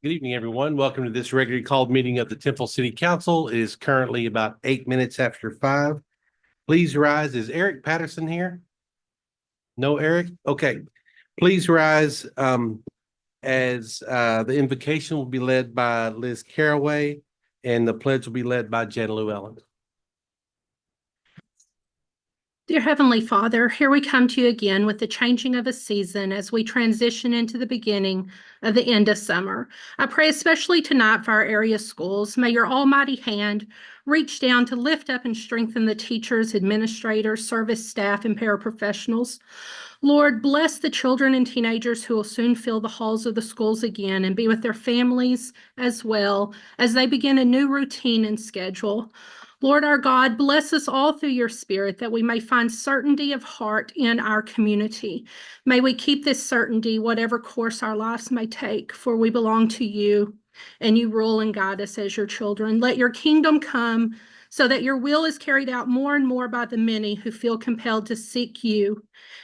Good evening, everyone. Welcome to this regularly called meeting of the Temple City Council. It is currently about 8 minutes after 5. Please rise. Is Eric Patterson here? No, Eric? Okay. Please rise as the invocation will be led by Liz Caraway and the pledge will be led by Jen Llewellyn. Dear Heavenly Father, here we come to you again with the changing of a season as we transition into the beginning of the end of summer. I pray especially tonight for our area schools. May your almighty hand reach down to lift up and strengthen the teachers, administrators, service staff, and paraprofessionals. Lord, bless the children and teenagers who will soon fill the halls of the schools again and be with their families as well as they begin a new routine and schedule. Lord our God, bless us all through your Spirit that we may find certainty of heart in our community. May we keep this certainty whatever course our lives may take, for we belong to you and you rule and guide us as your children. Let your kingdom come so that your will is carried out more and more by the many who feel compelled to seek you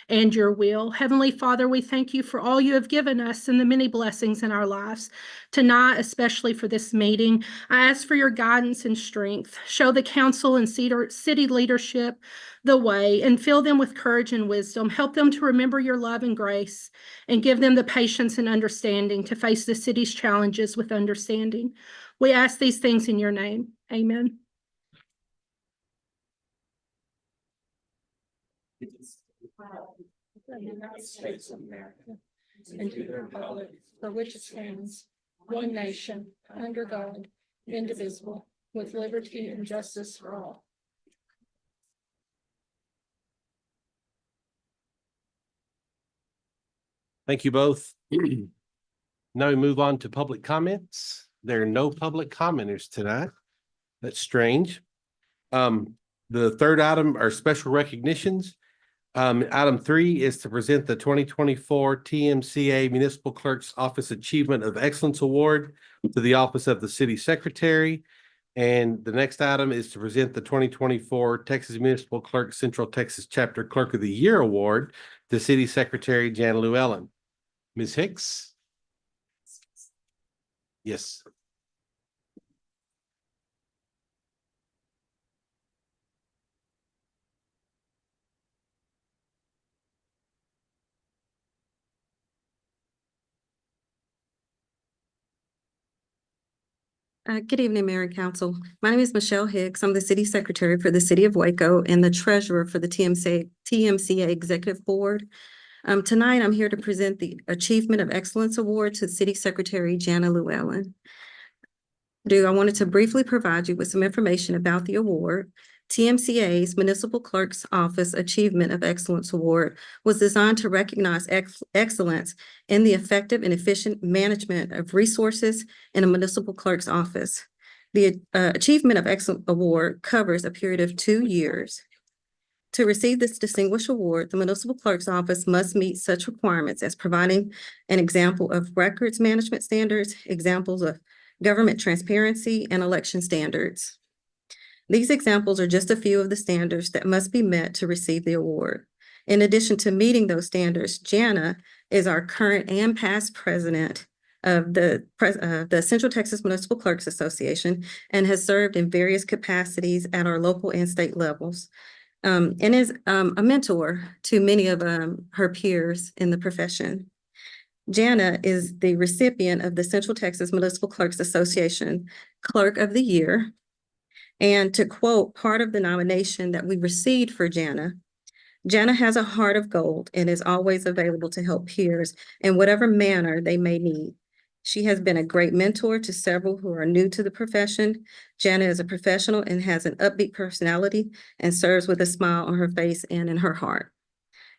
and your will. Heavenly Father, we thank you for all you have given us and the many blessings in our lives. Tonight, especially for this meeting, I ask for your guidance and strength. Show the council and city leadership the way and fill them with courage and wisdom. Help them to remember your love and grace and give them the patience and understanding to face the city's challenges with understanding. We ask these things in your name. Amen. The United States of America and to the republic for which it stands, one nation, under God, indivisible, with liberty and justice for all. Thank you both. Now we move on to public comments. There are no public commenters tonight. That's strange. The third item are special recognitions. Item 3 is to present the 2024 TMCA Municipal Clerk's Office Achievement of Excellence Award to the Office of the City Secretary. And the next item is to present the 2024 Texas Municipal Clerk Central Texas Chapter Clerk of the Year Award to City Secretary Jan Llewellyn. Ms. Hicks? Yes. Good evening, Mayor and Council. My name is Michelle Hicks. I'm the City Secretary for the City of Waco and the Treasurer for the TMCA Executive Board. Tonight, I'm here to present the Achievement of Excellence Award to City Secretary Jana Llewellyn. I wanted to briefly provide you with some information about the award. TMCA's Municipal Clerk's Office Achievement of Excellence Award was designed to recognize excellence in the effective and efficient management of resources in a municipal clerk's office. The Achievement of Excellence Award covers a period of 2 years. To receive this distinguished award, the municipal clerk's office must meet such requirements as providing an example of records management standards, examples of government transparency, and election standards. These examples are just a few of the standards that must be met to receive the award. In addition to meeting those standards, Jana is our current and past president of the Central Texas Municipal Clerks Association and has served in various capacities at our local and state levels, and is a mentor to many of her peers in the profession. Jana is the recipient of the Central Texas Municipal Clerks Association Clerk of the Year. And to quote part of the nomination that we received for Jana, Jana has a heart of gold and is always available to help peers in whatever manner they may need. She has been a great mentor to several who are new to the profession. Jana is a professional and has an upbeat personality and serves with a smile on her face and in her heart.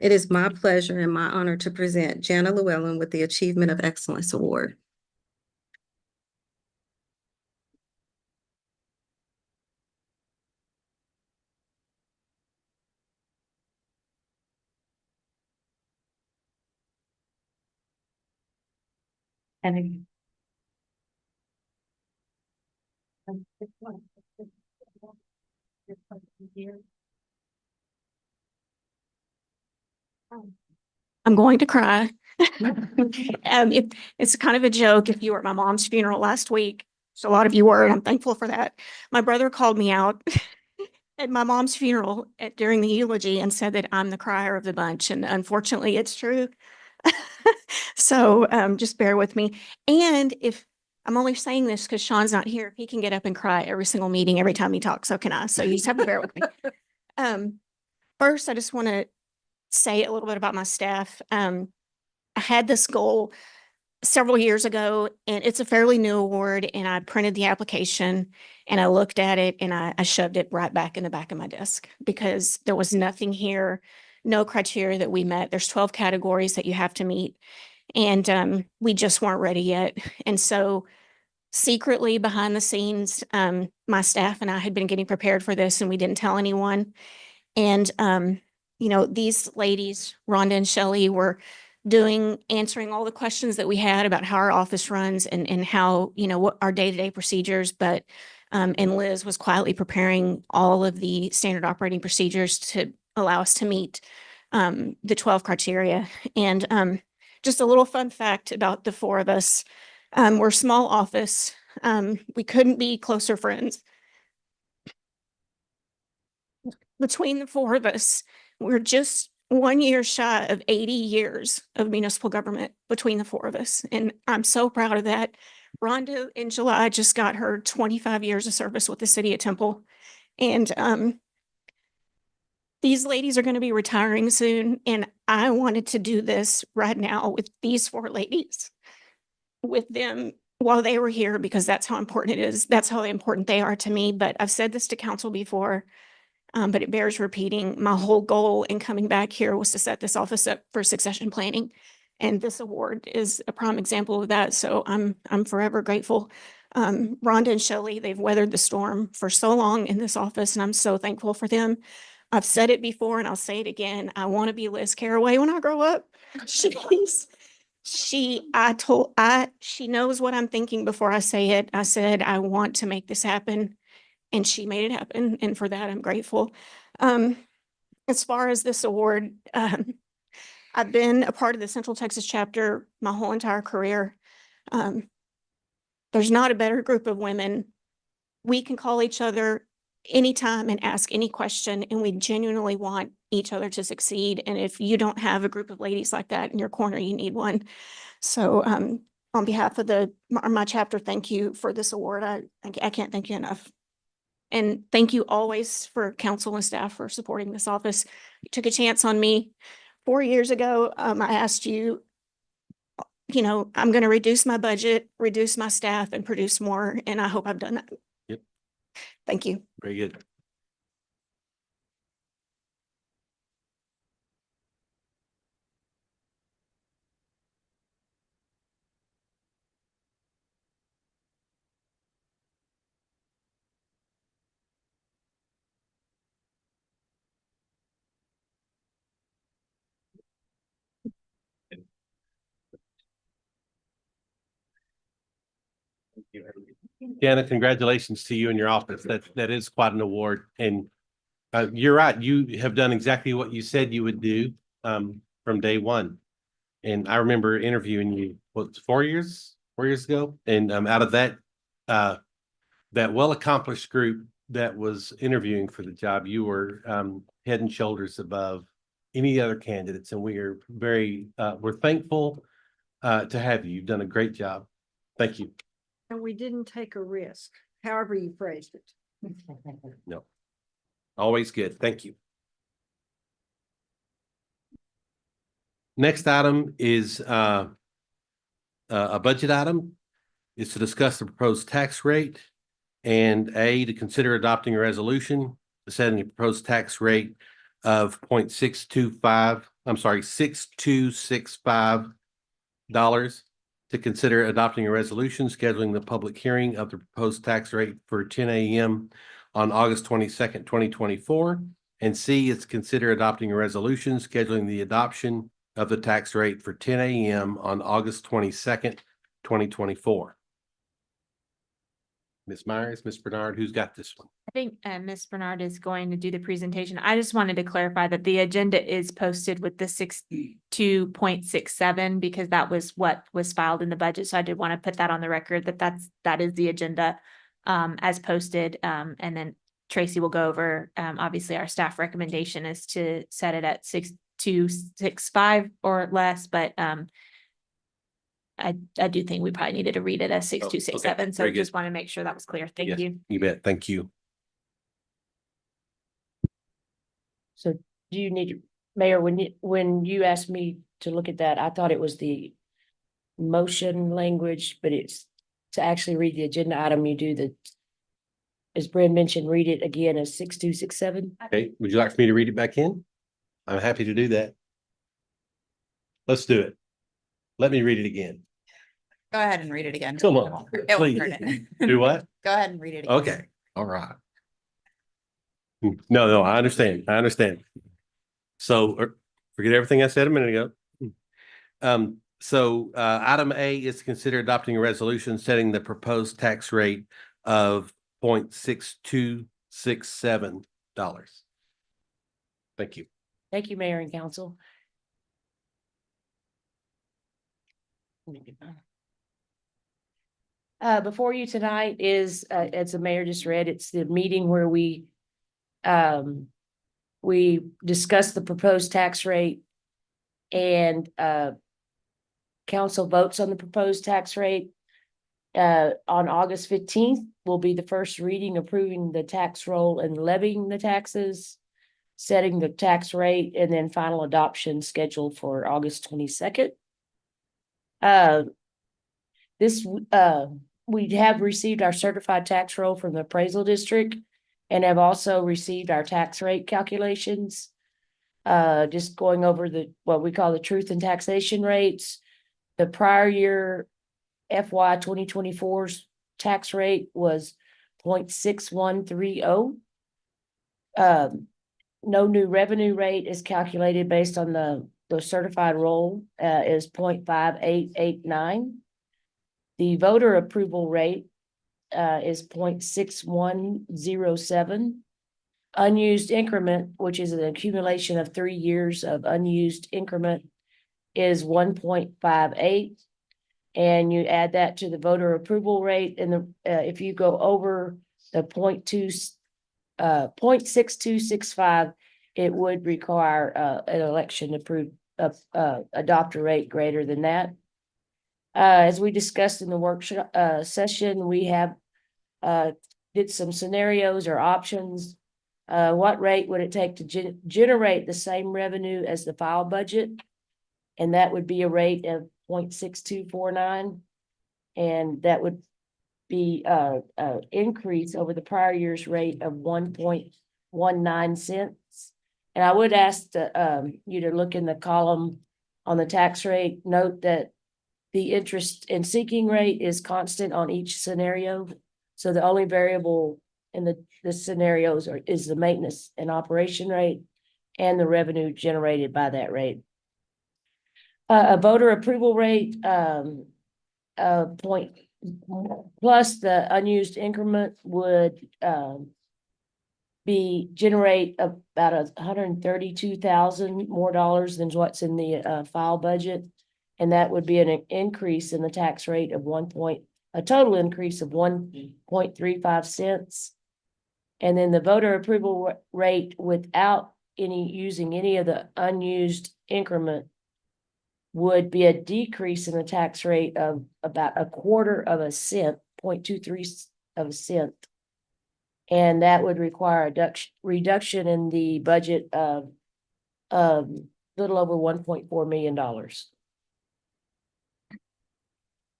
It is my pleasure and my honor to present Jana Llewellyn with the Achievement of Excellence Award. And I'm going to cry. It's kind of a joke. If you were at my mom's funeral last week, so a lot of you were, and I'm thankful for that. My brother called me out at my mom's funeral during the eulogy and said that I'm the crier of the bunch. And unfortunately, it's true. So just bear with me. And if I'm only saying this because Sean's not here, he can get up and cry every single meeting, every time he talks. So can I. So you just have to bear with me. First, I just want to say a little bit about my staff. I had this goal several years ago, and it's a fairly new award, and I printed the application and I looked at it and I shoved it right back in the back of my desk because there was nothing here, no criteria that we met. There's 12 categories that you have to meet, and we just weren't ready yet. And so secretly behind the scenes, my staff and I had been getting prepared for this, and we didn't tell anyone. And these ladies, Rhonda and Shelley, were answering all the questions that we had about how our office runs and how, what our day-to-day procedures, but and Liz was quietly preparing all of the standard operating procedures to allow us to meet the 12 criteria. And just a little fun fact about the four of us, we're a small office. We couldn't be closer friends. Between the four of us, we're just 1 year shy of 80 years of municipal government between the four of us. And I'm so proud of that. Rhonda in July just got her 25 years of service with the city of Temple. And these ladies are going to be retiring soon. And I wanted to do this right now with these four ladies, with them while they were here, because that's how important it is. That's how important they are to me. But I've said this to council before. But it bears repeating. My whole goal in coming back here was to set this office up for succession planning. And this award is a prime example of that. So I'm forever grateful. Rhonda and Shelley, they've weathered the storm for so long in this office, and I'm so thankful for them. I've said it before and I'll say it again. I want to be Liz Caraway when I grow up. She knows what I'm thinking before I say it. I said, I want to make this happen. And she made it happen. And for that, I'm grateful. As far as this award, I've been a part of the Central Texas chapter my whole entire career. There's not a better group of women. We can call each other anytime and ask any question, and we genuinely want each other to succeed. And if you don't have a group of ladies like that in your corner, you need one. So on behalf of my chapter, thank you for this award. I can't thank you enough. And thank you always for council and staff for supporting this office. You took a chance on me 4 years ago. I asked you, I'm going to reduce my budget, reduce my staff, and produce more. And I hope I've done that. Yep. Thank you. Very good. Jana, congratulations to you and your office. That is quite an award. And you're right. You have done exactly what you said you would do from day one. And I remember interviewing you, 4 years ago? And out of that well-accomplished group that was interviewing for the job, you were head and shoulders above any other candidates. And we are we're thankful to have you. You've done a great job. Thank you. And we didn't take a risk, however you phrased it. No, always good. Thank you. Next item is a budget item. Is to discuss the proposed tax rate and to consider adopting a resolution setting a proposed tax rate of $6,265 to consider adopting a resolution scheduling the public hearing of the proposed tax rate for 10 a.m. on August 22nd, 2024. And C is consider adopting a resolution scheduling the adoption of the tax rate for 10 a.m. on August 22nd, 2024. Ms. Myers, Ms. Bernard, who's got this one? I think Ms. Bernard is going to do the presentation. I just wanted to clarify that the agenda is posted with the 62.67 because that was what was filed in the budget. So I did want to put that on the record that is the agenda as posted. And then Tracy will go over, obviously our staff recommendation is to set it at 6265 or less, but I do think we probably needed to read it as 6267. So Very good. just want to make sure that was clear. Thank Yes. you. You bet. Thank you. So do you need, Mayor, when you asked me to look at that, I thought it was the motion language, but it's to actually read the agenda item, you do the, as Brent mentioned, read it again as 6267. Okay, would you like for me to read it back in? I'm happy to do that. Let's do it. Let me read it again. Go ahead and read it again. Come It on, won't hurt- it won't please. hurt it. Do what? Go ahead and read it again. Okay, all right. No, I understand. I understand. So forget everything I said a minute ago. Item A is to consider adopting a resolution setting the proposed tax rate of $0.6267. Thank you. Thank you, Mayor and Council. Before you tonight is, as the mayor just read, it's the meeting where we discussed the proposed tax rate and council votes on the proposed tax rate. On August 15th will be the first reading approving the tax roll and levying the taxes, setting the tax rate, and then final adoption scheduled for August 22nd. We have received our certified tax roll from the appraisal district and have also received our tax rate calculations. Just going over what we call the truth and taxation rates. The prior year FY 2024's tax rate was 0.6130. No new revenue rate is calculated based on the certified roll, is 0.5889. The voter approval rate is 0.6107. Unused increment, which is an accumulation of 3 years of unused increment, is 1.58. And you add that to the voter approval rate, and if you go over the 0.6265, it would require an election to approve adopt a rate greater than that. As we discussed in the workshop session, we have did some scenarios or options. What rate would it take to generate the same revenue as the file budget? And that would be a rate of 0.6249. And that would be increase over the prior year's rate of 1.19 cents. And I would ask you to look in the column on the tax rate, note that the interest and seeking rate is constant on each scenario. So the only variable in the scenarios is the maintenance and operation rate and the revenue generated by that rate. A voter approval rate point plus the unused increment would generate about $132,000 more dollars than what's in the file budget. And that would be an increase in the tax rate of a total increase of 1.35 cents. And then the voter approval rate without using any of the unused increment would be a decrease in the tax rate of about 1/4 cent, 0.23 of a cent. And that would require a reduction in the budget of little over $1.4 million.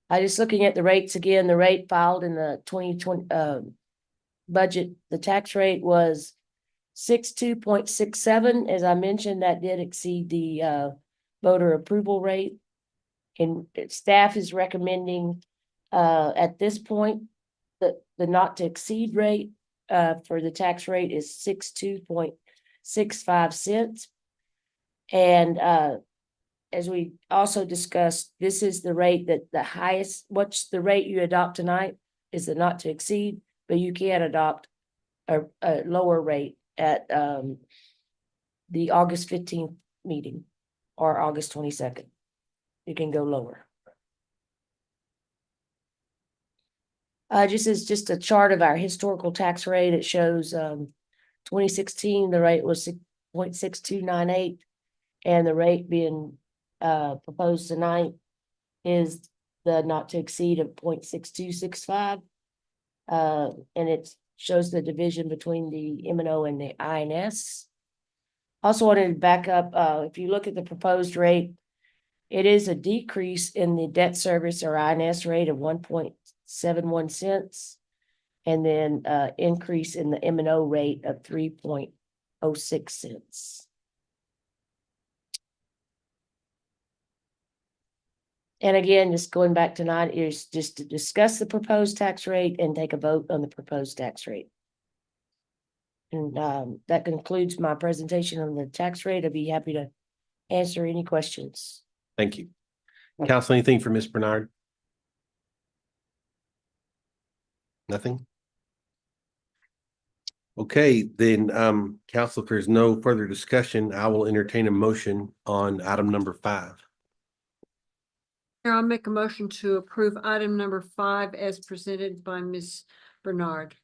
I just looking at the rates again, the rate filed in the 2020 budget, the tax rate was 62.67. As I mentioned, that did exceed the voter approval rate. And staff is recommending at this point that the not to exceed rate for the tax rate is 62.65 cents. And as we also discussed, this is the rate that the highest, what's the rate you adopt tonight? is the not to exceed, but you can adopt a lower rate at, the August 15th meeting or August 22nd. You can go lower. Just a chart of our historical tax rate. It shows, 2016, the rate was 6.6298, and the rate being, proposed tonight is the not to exceed of 0.6265. And it shows the division between the M&O and the INS. Also wanted to back up, if you look at the proposed rate, it is a decrease in the debt service or INS rate of 1.71 cents. And then increase in the M&O rate of 3.06 cents. And again, just going back tonight is just to discuss the proposed tax rate and take a vote on the proposed tax rate. And that concludes my presentation on the tax rate. I'd be happy to answer any questions. Thank you. Council, anything for Ms. Bernard? Nothing? Okay, then, council, if there's no further discussion, I will entertain a motion on item number 5. Here, I'll make a motion to approve item number 5 as presented by Ms. Bernard.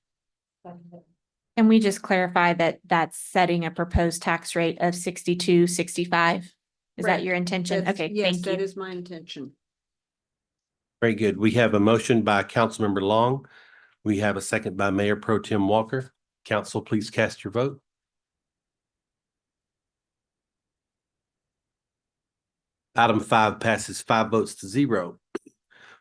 Can we just clarify that that's setting a proposed tax rate of 62.65? Is that Correct. your intention? That's- Okay, Yes, thank that you. is my intention. Very good. We have a motion by Councilmember Long. We have a second by Mayor Pro Tem Walker. Council, please cast your vote. Item 5 passes 5 votes to 0.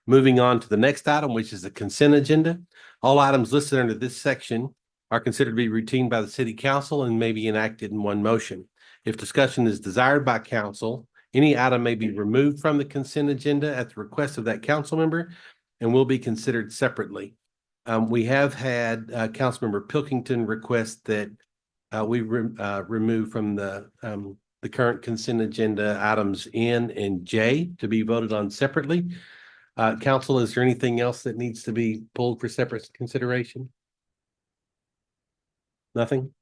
Moving on to the next item, which is the consent agenda. All items listed under this section are considered to be routine by the city council and may be enacted in one motion. If discussion is desired by council, any item may be removed from the consent agenda at the request of that council member and will be considered separately. We have had Councilmember Pilkington request that we remove from the current consent agenda items N and J to be voted on separately. Council, is there anything else that needs to be pulled for separate consideration? Nothing?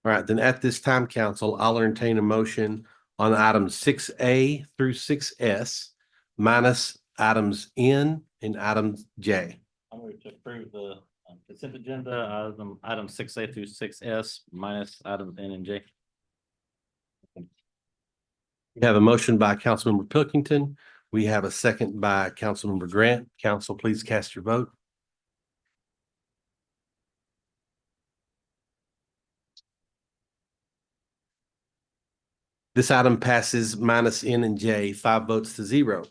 All right, then at this time, council, I'll entertain a motion on items 6A through 6S minus items N and items J. I'm going to approve the consent agenda, item 6A through 6S minus items N and J. We have a motion by Councilmember Pilkington. We have a second by Councilmember Grant. Council, please cast your vote. This item passes minus N and J, 5 votes to 0.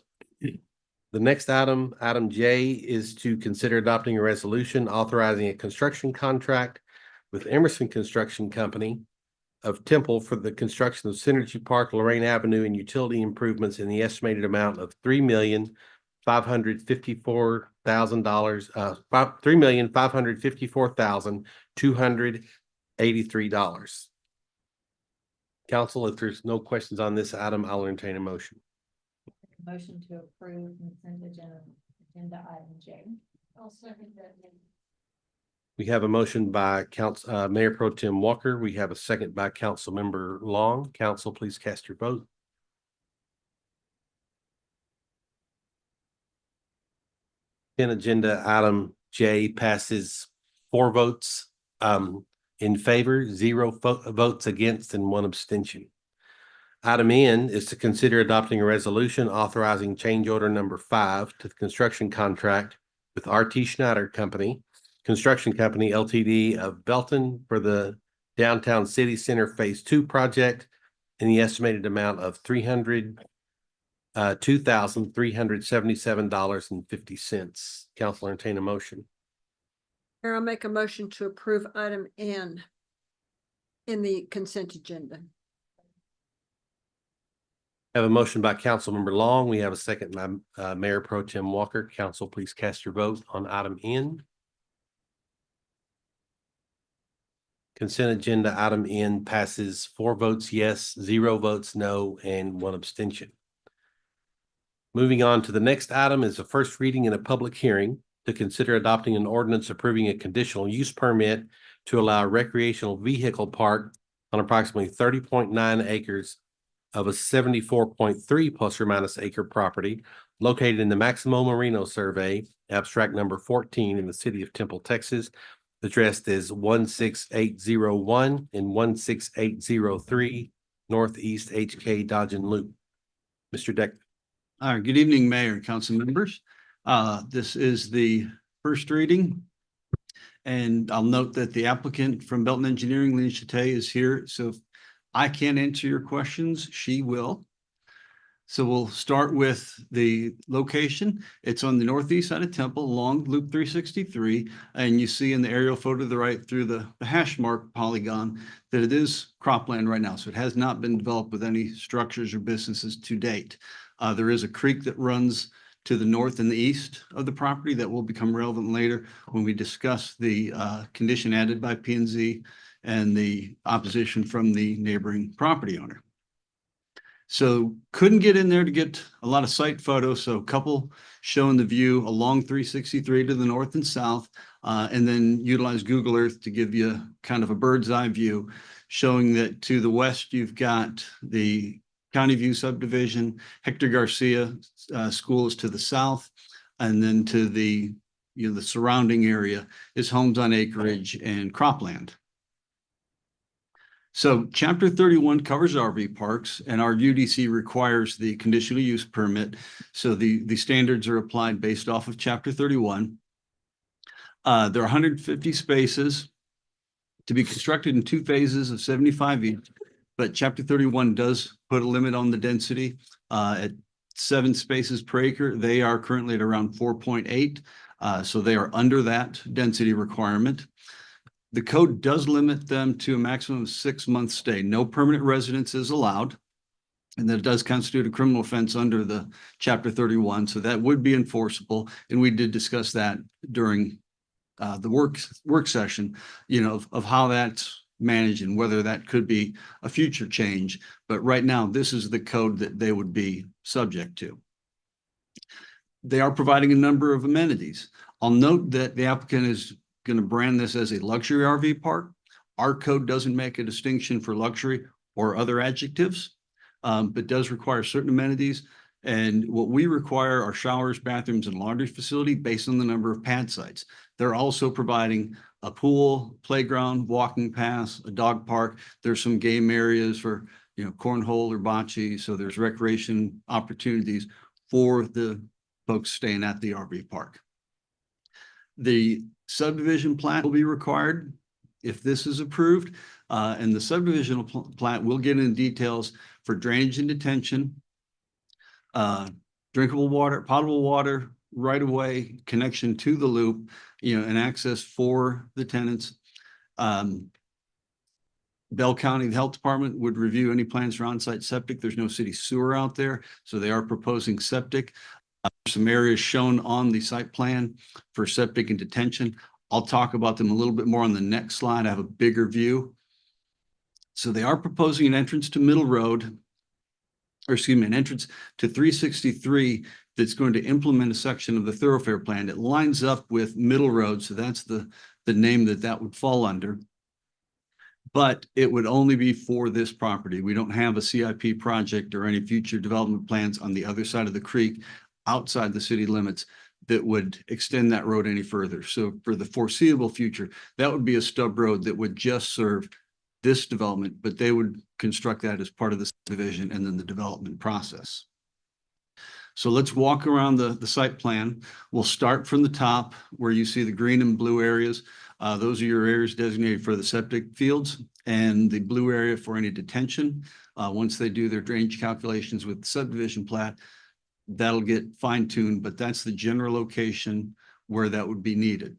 The next item, item J, is to consider adopting a resolution authorizing a construction contract with Emerson Construction Company of Temple for the construction of Synergy Park, Lorraine Avenue, and utility improvements in the estimated amount of $3,554,283. Council, if there's no questions on this item, I'll entertain a motion. Motion to approve consent agenda item J. I'll second that. We have a motion by Mayor Pro Tem Walker. We have a second by Councilmember Long. Council, please cast your vote. In agenda item J passes 4 votes in favor, 0 votes against, and 1 abstention. Item N is to consider adopting a resolution authorizing change order number 5 to the construction contract with RT Schneider Company, Construction Company LTD of Belton for the Downtown City Center Phase 2 project in the estimated amount of $2,377.50. Council, entertain a motion. Here, I'll make a motion to approve item N in the consent agenda. Have a motion by Councilmember Long. We have a second by Mayor Pro Tem Walker. Council, please cast your vote on item N. Consent agenda item N passes 4 votes yes, 0 votes no, and 1 abstention. Moving on to the next item is a first reading and a public hearing to consider adopting an ordinance approving a conditional use permit to allow a recreational vehicle park on approximately 30.9 acres of a 74.3 plus or minus acre property located in the Maximo Merino Survey, abstract number 14 in the city of Temple, Texas, addressed as 16801 and 16803 Northeast HK Dodge and Loop. Mr. Deck. Good evening, Mayor and council members. This is the first reading. And I'll note that the applicant from Belton Engineering, Lynn Chate, is here. So if I can't answer your questions, she will. So we'll start with the location. It's on the northeast side of Temple along Loop 363. And you see in the aerial photo to the right through the hash mark polygon that it is cropland right now. So it has not been developed with any structures or businesses to date. There is a creek that runs to the north and the east of the property that will become relevant later when we discuss the condition added by P&Z and the opposition from the neighboring property owner. So couldn't get in there to get a lot of site photos. So a couple showing the view along 363 to the north and south, and then utilize Google Earth to give you kind of a bird's eye view, showing that to the west, you've got the County View subdivision, Hector Garcia School is to the south, and then to the surrounding area is homes on acreage and cropland. So Chapter 31 covers RV parks, and our UDC requires the conditional use permit. So the standards are applied based off of Chapter 31. There are 150 spaces to be constructed in 2 phases of 75 each. But Chapter 31 does put a limit on the density at 7 spaces per acre. They are currently at around 4.8. So they are under that density requirement. The code does limit them to a maximum of 6-month stay. No permanent residence is allowed. And that does constitute a criminal offense under the Chapter 31. So that would be enforceable. And we did discuss that during the work session, of how that's managed and whether that could be a future change. But right now, this is the code that they would be subject to. They are providing a number of amenities. I'll note that the applicant is going to brand this as a luxury RV park. Our code doesn't make a distinction for luxury or other adjectives, but does require certain amenities. And what we require are showers, bathrooms, and laundry facility based on the number of pad sites. They're also providing a pool, playground, walking paths, a dog park. There's some game areas for, cornhole or bocce. So there's recreation opportunities for the folks staying at the RV park. The subdivision plat will be required if this is approved, and the subdivision plat will get into details for drainage and detention, drinkable water, potable water, right of way connection to the loop, and access for the tenants. Bell County Health Department would review any plans for on-site septic. There's no city sewer out there, so they are proposing septic. Some areas shown on the site plan for septic and detention. I'll talk about them a little bit more on the next slide. I have a bigger view. So they are proposing an entrance to Middle Road, or excuse me, an entrance to 363 that's going to implement a section of the thoroughfare plan. It lines up with Middle Road, so that's the name that would fall under. But it would only be for this property. We don't have a CIP project or any future development plans on the other side of the creek outside the city limits that would extend that road any further. So for the foreseeable future, that would be a stub road that would just serve this development, but they would construct that as part of the subdivision and then the development process. So let's walk around the site plan. We'll start from the top where you see the green and blue areas. Those are your areas designated for the septic fields, and the blue area for any detention. Once they do their drainage calculations with the subdivision plat, that'll get fine-tuned, but that's the general location where that would be needed.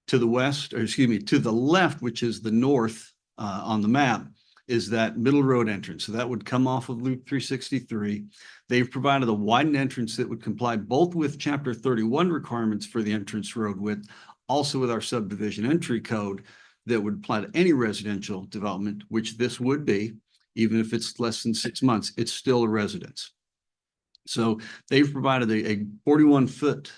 To the west, or excuse me, to the left, which is the north on the map, is that Middle Road entrance. So that would come off of Loop 363. They've provided a widened entrance that would comply both with Chapter 31 requirements for the entrance road width, also with our subdivision entry code that would apply to any residential development, which this would be, even if it's less than 6 months, it's still a residence. So they've provided a 41-foot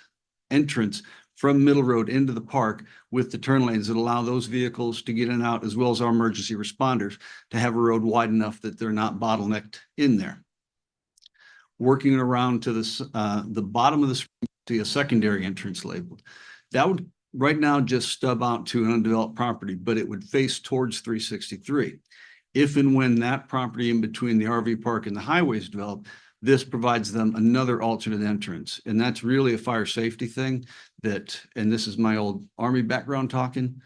entrance from Middle Road into the park with the turn lanes that allow those vehicles to get in and out, as well as our emergency responders, to have a road wide enough that they're not bottlenecked in there. Working around to the bottom of the screen, see a secondary entrance labeled. That would right now just stub out to an undeveloped property, but it would face towards 363. If and when that property in between the RV park and the highway is developed, this provides them another alternate entrance. And that's really a fire safety thing that, and this is my old Army background talking,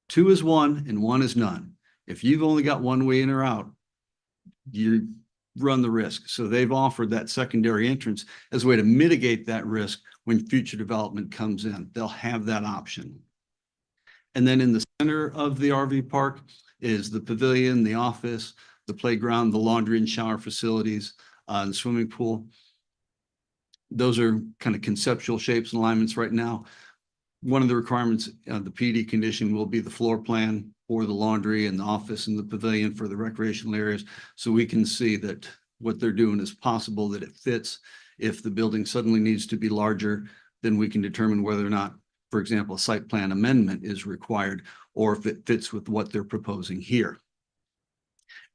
2 is 1 and 1 is none. If you've only got one way in or out, you run the risk. So they've offered that secondary entrance as a way to mitigate that risk when future development comes in. They'll have that option. And then in the center of the RV park is the pavilion, the office, the playground, the laundry and shower facilities, and the swimming pool. Those are kind of conceptual shapes and alignments right now. One of the requirements of the PD condition will be the floor plan for the laundry and the office and the pavilion for the recreational areas. So we can see that what they're doing is possible, that it fits. If the building suddenly needs to be larger, then we can determine whether or not, for example, a site plan amendment is required, or if it fits with what they're proposing here.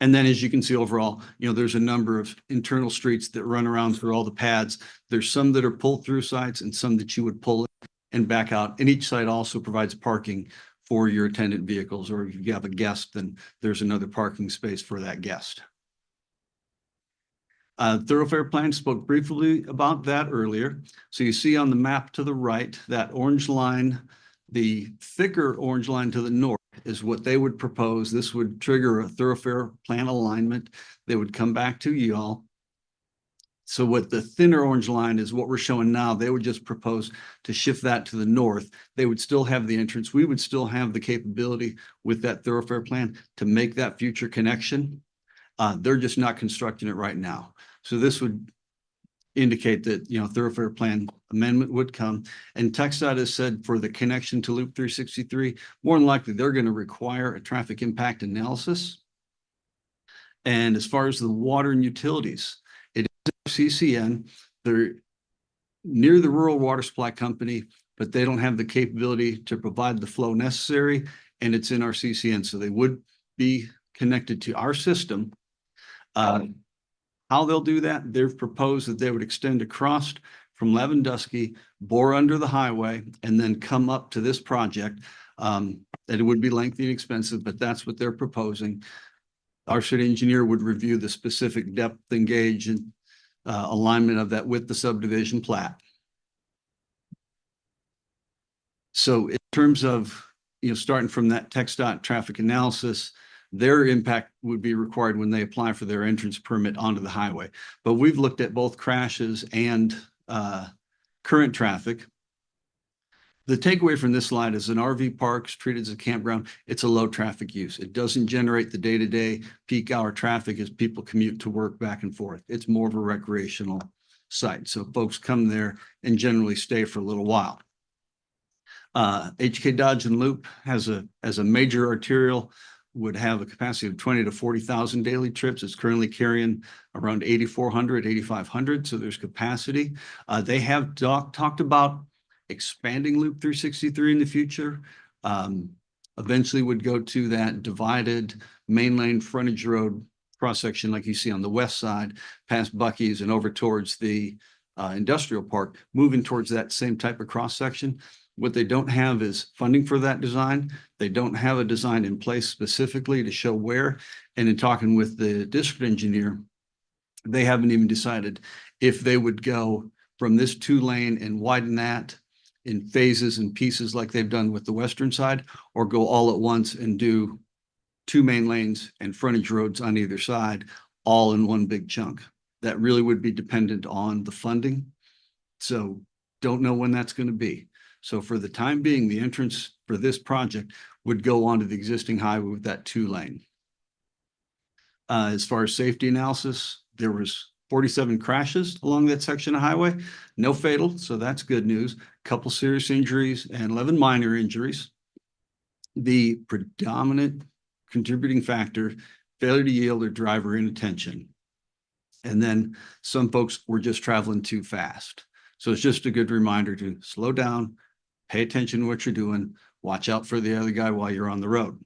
And then as you can see overall, there's a number of internal streets that run around through all the pads. There's some that are pull through sites and some that you would pull and back out. And each site also provides parking for your attendant vehicles, or if you have a guest, then there's another parking space for that guest. Thoroughfare plan, spoke briefly about that earlier. So you see on the map to the right, that orange line, the thicker orange line to the north is what they would propose. This would trigger a thoroughfare plan alignment. They would come back to you all. So what the thinner orange line is what we're showing now, they would just propose to shift that to the north. They would still have the entrance. We would still have the capability with that thoroughfare plan to make that future connection. They're just not constructing it right now. So this would indicate that, thoroughfare plan amendment would come. And TxDOT has said for the connection to Loop 363, more than likely they're going to require a traffic impact analysis. And as far as the water and utilities, it is CCN. They're near the rural water supply company, but they don't have the capability to provide the flow necessary, and it's in our CCN. So they would be connected to our system. How they'll do that, they've proposed that they would extend across from Lewandowski, bore under the highway, and then come up to this project. That it would be lengthy and expensive, but that's what they're proposing. Our city engineer would review the specific depth and gauge and alignment of that with the subdivision plat. So in terms of, starting from that TxDOT traffic analysis, their impact would be required when they apply for their entrance permit onto the highway. But we've looked at both crashes and current traffic. The takeaway from this slide is an RV park's treated as a campground. It's a low traffic use. It doesn't generate the day-to-day peak hour traffic as people commute to work back and forth. It's more of a recreational site. So folks come there and generally stay for a little while. HK Dodge and Loop has as a major arterial would have a capacity of 20 to 40,000 daily trips. It's currently carrying around 8,400, 8,500. So there's capacity. They have talked about expanding Loop 363 in the future. Eventually would go to that divided main lane frontage road cross section like you see on the west side, past Buc-ee's and over towards the industrial park, moving towards that same type of cross section. What they don't have is funding for that design. They don't have a design in place specifically to show where. And in talking with the district engineer, they haven't even decided if they would go from this 2-lane and widen that in phases and pieces like they've done with the western side, or go all at once and do 2 main lanes and frontage roads on either side, all in one big chunk. That really would be dependent on the funding. So don't know when that's going to be. So for the time being, the entrance for this project would go onto the existing highway with that 2-lane. As far as safety analysis, there was 47 crashes along that section of highway, no fatal, so that's good news. A couple serious injuries and 11 minor injuries. The predominant contributing factor, failure to yield or driver inattention. And then some folks were just traveling too fast. So it's just a good reminder to slow down, pay attention to what you're doing, watch out for the other guy while you're on the road.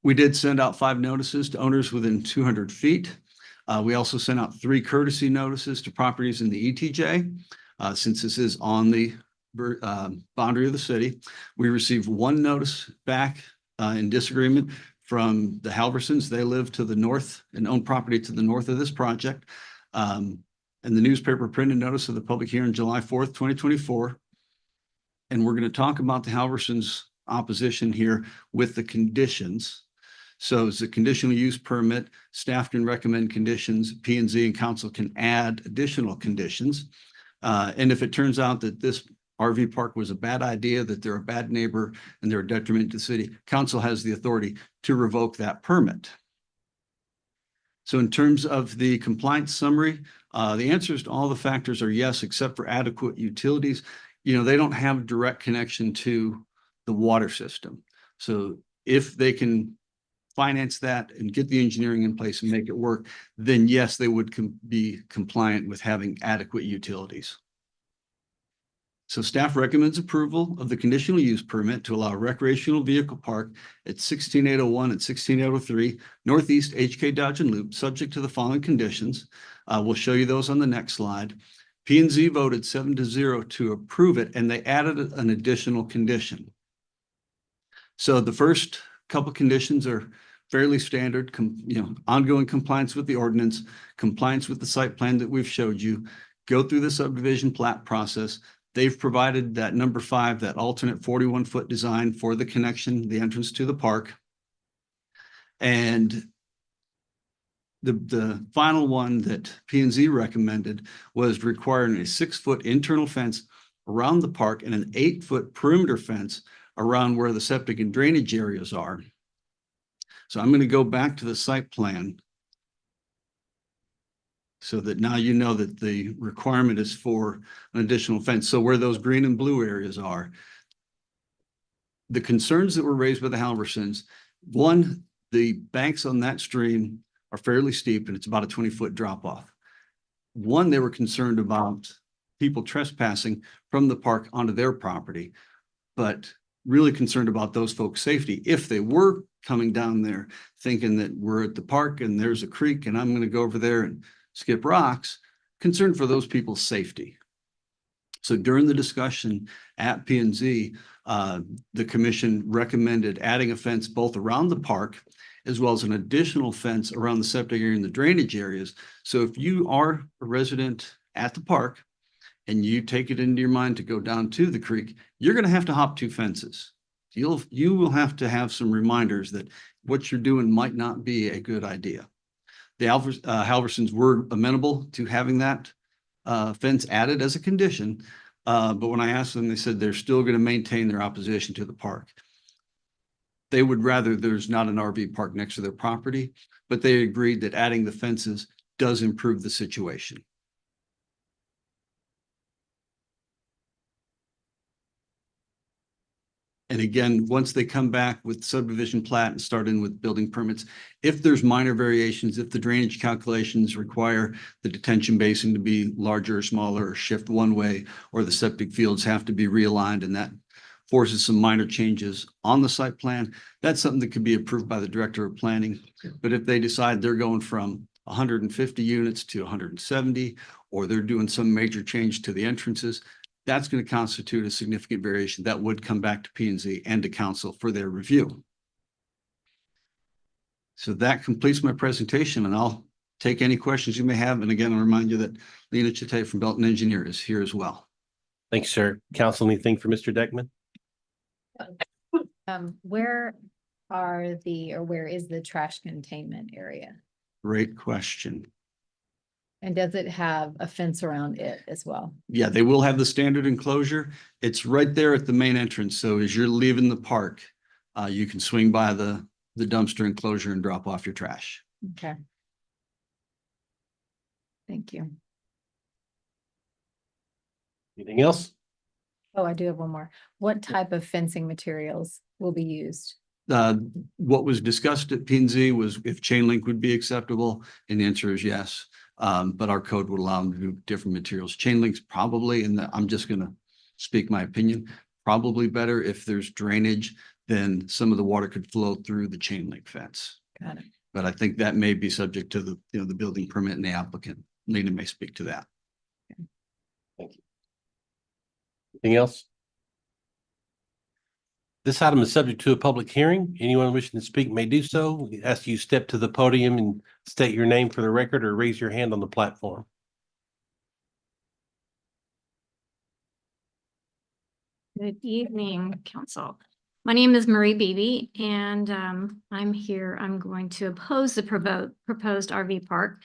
We did send out 5 notices to owners within 200 feet. We also sent out 3 courtesy notices to properties in the ETJ. Since this is on the boundary of the city, we received 1 notice back in disagreement from the Halversons. They live to the north and own property to the north of this project. And the newspaper printed notice of the public hearing July 4th, 2024. And we're going to talk about the Halversons' opposition here with the conditions. So it's a conditional use permit. Staff can recommend conditions. P&Z and council can add additional conditions. And if it turns out that this RV park was a bad idea, that they're a bad neighbor and they're a detriment to the city, council has the authority to revoke that permit. So in terms of the compliance summary, the answers to all the factors are yes, except for adequate utilities. You know, they don't have direct connection to the water system. So if they can finance that and get the engineering in place and make it work, then yes, they would be compliant with having adequate utilities. So staff recommends approval of the conditional use permit to allow recreational vehicle park at 16801 and 16803 Northeast HK Dodge and Loop, subject to the following conditions. We'll show you those on the next slide. P&Z voted 7-0 to approve it, and they added an additional condition. So the first couple conditions are fairly standard, ongoing compliance with the ordinance, compliance with the site plan that we've showed you, go through the subdivision plat process. They've provided that number 5, that alternate 41-foot design for the connection, the entrance to the park. And the final one that P&Z recommended was requiring a 6-foot internal fence around the park and an 8-foot perimeter fence around where the septic and drainage areas are. So I'm going to go back to the site plan so that now you know that the requirement is for an additional fence. So where those green and blue areas are, the concerns that were raised by the Halversons, one, the banks on that stream are fairly steep and it's about a 20-foot drop off. One, they were concerned about people trespassing from the park onto their property, but really concerned about those folks' safety. If they were coming down there thinking that we're at the park and there's a creek and I'm going to go over there and skip rocks, concerned for those people's safety. So during the discussion at P&Z, the commission recommended adding a fence both around the park as well as an additional fence around the septic area and the drainage areas. So if you are a resident at the park and you take it into your mind to go down to the creek, you're going to have to hop 2 fences. You will have to have some reminders that what you're doing might not be a good idea. The Halversons were amenable to having that fence added as a condition. But when I asked them, they said they're still going to maintain their opposition to the park. They would rather there's not an RV park next to their property, but they agreed that adding the fences does improve the situation. And again, once they come back with subdivision plat and start in with building permits, if there's minor variations, if the drainage calculations require the detention basin to be larger or smaller or shift one way, or the septic fields have to be realigned and that forces some minor changes on the site plan, that's something that could be approved by the director of planning. But if they decide they're going from 150 units to 170, or they're doing some major change to the entrances, that's going to constitute a significant variation that would come back to P&Z and to council for their review. So that completes my presentation, and I'll take any questions you may have. And again, I'll remind you that Lena Chate from Belton Engineer is here as well. Thanks, sir. Council, anything for Mr. Deckman? Where is the trash containment area? Great question. And does it have a fence around it as well? Yeah, they will have the standard enclosure. It's right there at the main entrance. So as you're leaving the park, you can swing by the dumpster enclosure and drop off your trash. Okay. Thank you. Anything else? Oh, I do have one more. What type of fencing materials will be used? What was discussed at P&Z was if chain link would be acceptable, and the answer is yes. But our code would allow them to do different materials. Chain links probably, and I'm just gonna speak my opinion, probably better if there's drainage, then some of the water could flow through the chain link fence. Got it. But I think that may be subject to the, the building permit and the applicant. Lena may speak to that. Anything else? This item is subject to a public hearing. Anyone wishing to speak may do so. We ask you step to the podium and state your name for the record or raise your hand on the platform. Good evening, council. My name is Marie Beebe, and I'm here. I'm going to oppose the proposed RV park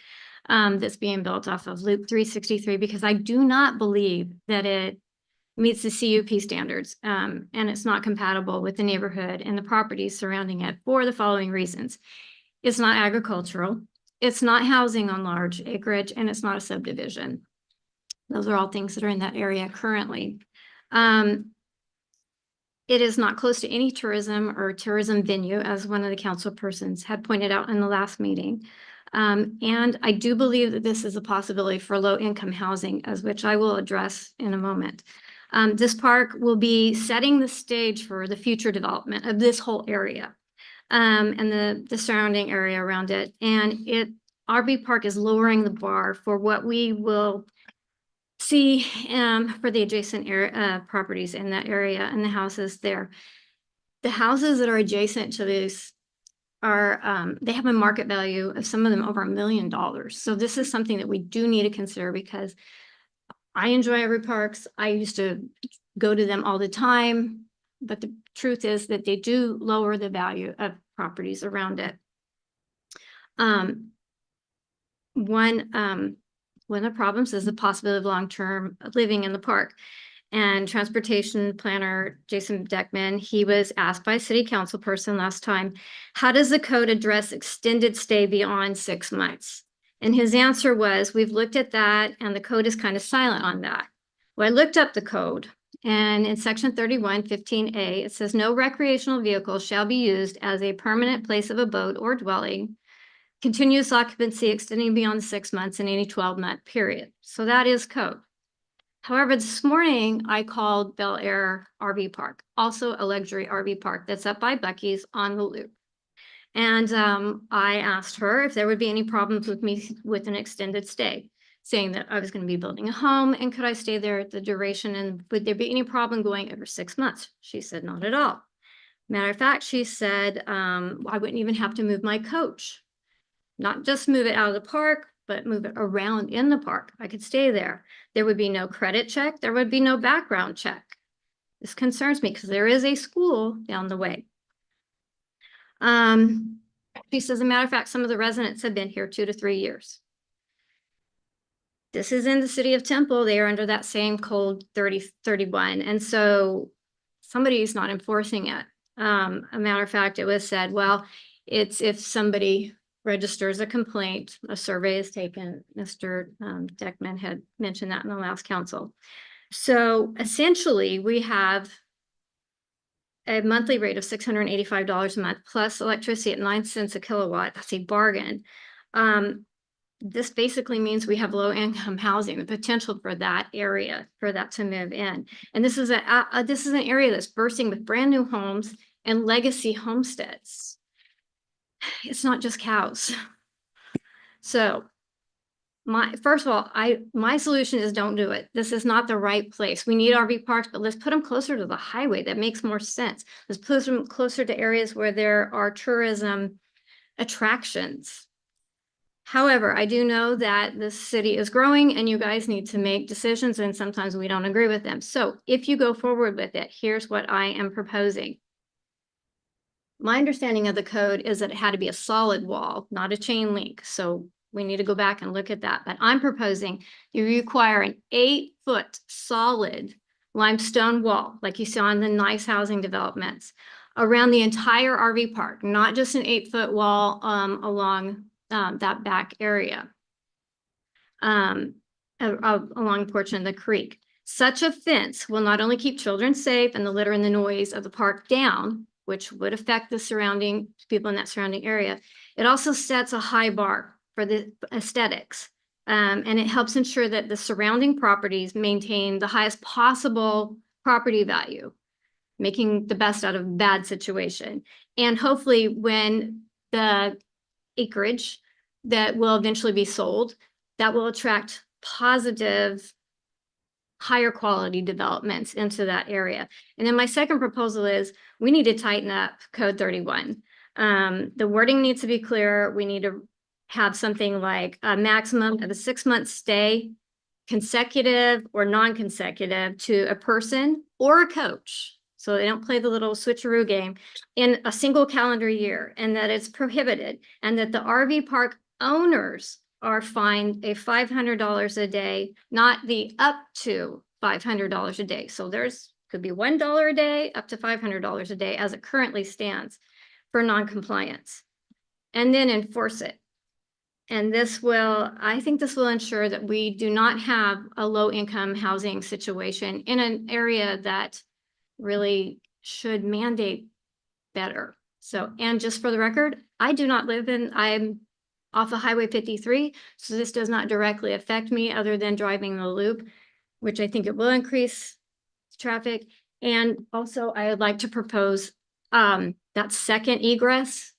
that's being built off of Loop 363 because I do not believe that it meets the CUP standards, and it's not compatible with the neighborhood and the properties surrounding it for the following reasons. It's not agricultural, it's not housing on large acreage, and it's not a subdivision. Those are all things that are in that area currently. It is not close to any tourism or tourism venue, as one of the council persons had pointed out in the last meeting. And I do believe that this is a possibility for low-income housing, as which I will address in a moment. This park will be setting the stage for the future development of this whole area and the surrounding area around it. And RV Park is lowering the bar for what we will see for the adjacent area properties in that area and the houses there. The houses that are adjacent to this are they have a market value of some of them over $1 million. So this is something that we do need to consider because I enjoy RV parks. I used to go to them all the time, but the truth is that they do lower the value of properties around it. One of the problems is the possibility of long-term living in the park. And transportation planner Jason Deckman, he was asked by a city council person last time, how does the code address extended stay beyond 6 months? And his answer was, we've looked at that and the code is kind of silent on that. Well, I looked up the code and in section 3115A, it says no recreational vehicle shall be used as a permanent place of abode or dwelling. Continuous occupancy extending beyond 6 months in any 12-month period. So that is code. However, this morning I called Bel Air RV Park, also a luxury RV park that's up by Buc-ee's on the Loop. And I asked her if there would be any problems with me with an extended stay, saying that I was going to be building a home and could I stay there at the duration and would there be any problem going over 6 months? She said, not at all. Matter of fact, she said, I wouldn't even have to move my coach. Not just move it out of the park, but move it around in the park. I could stay there. There would be no credit check. There would be no background check. This concerns me because there is a school down the way. She says, as a matter of fact, some of the residents have been here 2 to 3 years. This is in the city of Temple. They are under that same code 3031. And so somebody is not enforcing it. A matter of fact, it was said, well, it's if somebody registers a complaint, a survey is taken. Mr. Deckman had mentioned that in the last council. So essentially we have a monthly rate of $685 a month plus electricity at 9 cents a kilowatt. That's a bargain. This basically means we have low income housing, the potential for that area, for that to move in. And this is an area that's bursting with brand new homes and legacy homesteads. It's not just cows. So first of all, my solution is don't do it. This is not the right place. We need RV parks, but let's put them closer to the highway. That makes more sense. Let's put them closer to areas where there are tourism attractions. However, I do know that the city is growing and you guys need to make decisions and sometimes we don't agree with them. So if you go forward with it, here's what I am proposing. My understanding of the code is that it had to be a solid wall, not a chain link. So we need to go back and look at that. But I'm proposing you require an 8-foot solid limestone wall, like you saw in the nice housing developments, around the entire RV park, not just an 8-foot wall along that back area, along a portion of the creek. Such a fence will not only keep children safe and the litter and the noise of the park down, which would affect the surrounding people in that surrounding area. It also sets a high bar for the aesthetics. And it helps ensure that the surrounding properties maintain the highest possible property value, making the best out of a bad situation. And hopefully when the acreage that will eventually be sold, that will attract positive, higher quality developments into that area. And then my second proposal is we need to tighten up Code 31. The wording needs to be clearer. We need to have something like a maximum of a 6-month stay, consecutive or non-consecutive, to a person or a coach, so they don't play the little switcheroo game, in a single calendar year, and that it's prohibited, and that the RV park owners are fined a $500 a day, not the up to $500 a day. So could be $1 a day up to $500 a day as it currently stands for non-compliance, and then enforce it. And I think this will ensure that we do not have a low-income housing situation in an area that really should mandate better. So, and just for the record, I'm off of Highway 53, so this does not directly affect me other than driving the loop, which I think it will increase traffic. And also I would like to propose that second egress.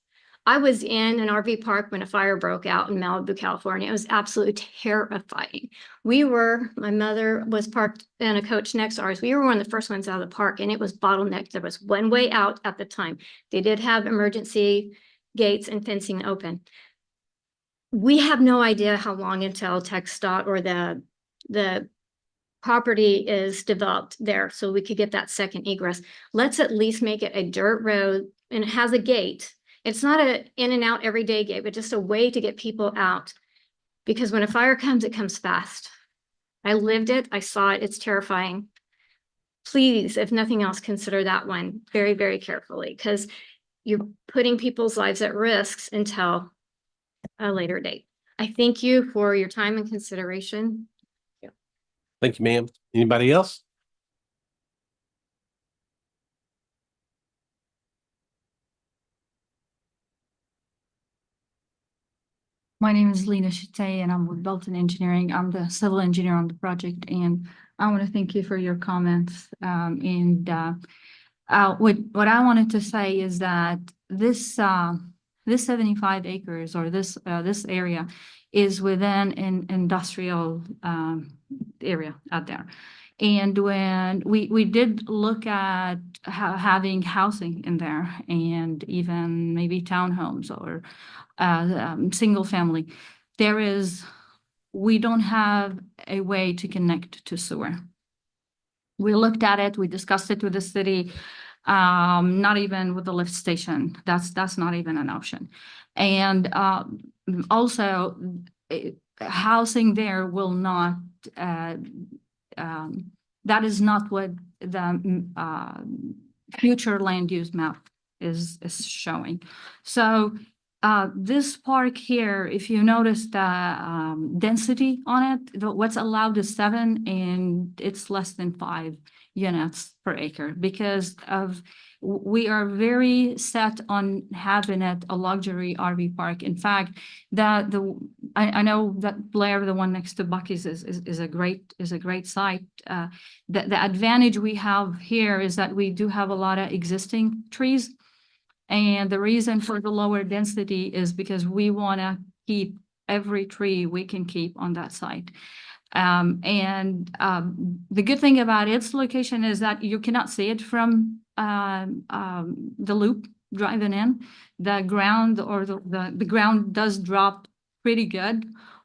I was in an RV park when a fire broke out in Malibu, California. It was absolutely terrifying. My mother was parked in a coach next to ours. We were one of the first ones out of the park, and it was bottlenecked. There was one way out at the time. They did have emergency gates and fencing open. We have no idea how long until TxDOT or the property is developed there, so we could get that second egress. Let's at least make it a dirt road, and it has a gate. It's not a in and out everyday gate, but just a way to get people out. Because when a fire comes, it comes fast. I lived it. I saw it. It's terrifying. Please, if nothing else, consider that one very, very carefully, because you're putting people's lives at risk until a later date. I thank you for your time and consideration. Thank you, ma'am. Anybody else? My name is Lena Chite and I'm with Belton Engineering. I'm the civil engineer on the project, and I want to thank you for your comments. What I wanted to say is that this 75 acres or this area is within an industrial area out there. And when we did look at having housing in there, and even maybe townhomes or single family, we don't have a way to connect to sewer. We looked at it, we discussed it with the city, not even with the lift station. That's not even an option. And also housing there will not, that is not what the future land use map is showing. So this park here, if you notice the density on it, what's allowed is 7, and it's less than 5 units per acre, because we are very set on having it a luxury RV park. In fact, I know that Blair, the one next to Buc-ee's, is a great site. The advantage we have here is that we do have a lot of existing trees. And the reason for the lower density is because we want to keep every tree we can keep on that site. The good thing about its location is that you cannot see it from the loop driving in. The ground or the ground does drop pretty good.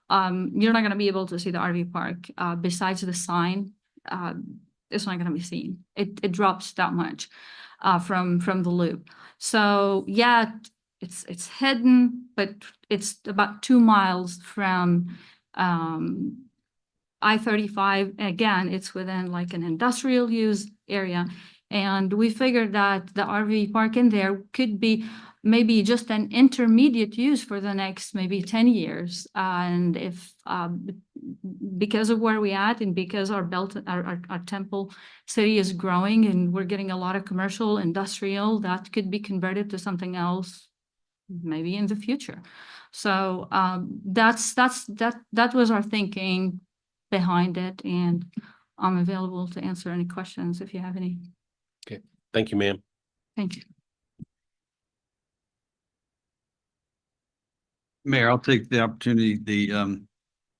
You're not going to be able to see the RV park besides the sign. It's not going to be seen. It drops that much from the loop. So yeah, it's hidden, but it's about 2 miles from I-35. Again, it's within like an industrial use area. And we figured that the RV park in there could be maybe just an intermediate use for the next maybe 10 years. And if because of where we're at, and because our Temple city is growing and we're getting a lot of commercial, industrial, that could be converted to something else maybe in the future. So that was our thinking behind it, and I'm available to answer any questions if you have any. Thank you, ma'am. Thank you. Mayor, I'll take the opportunity. The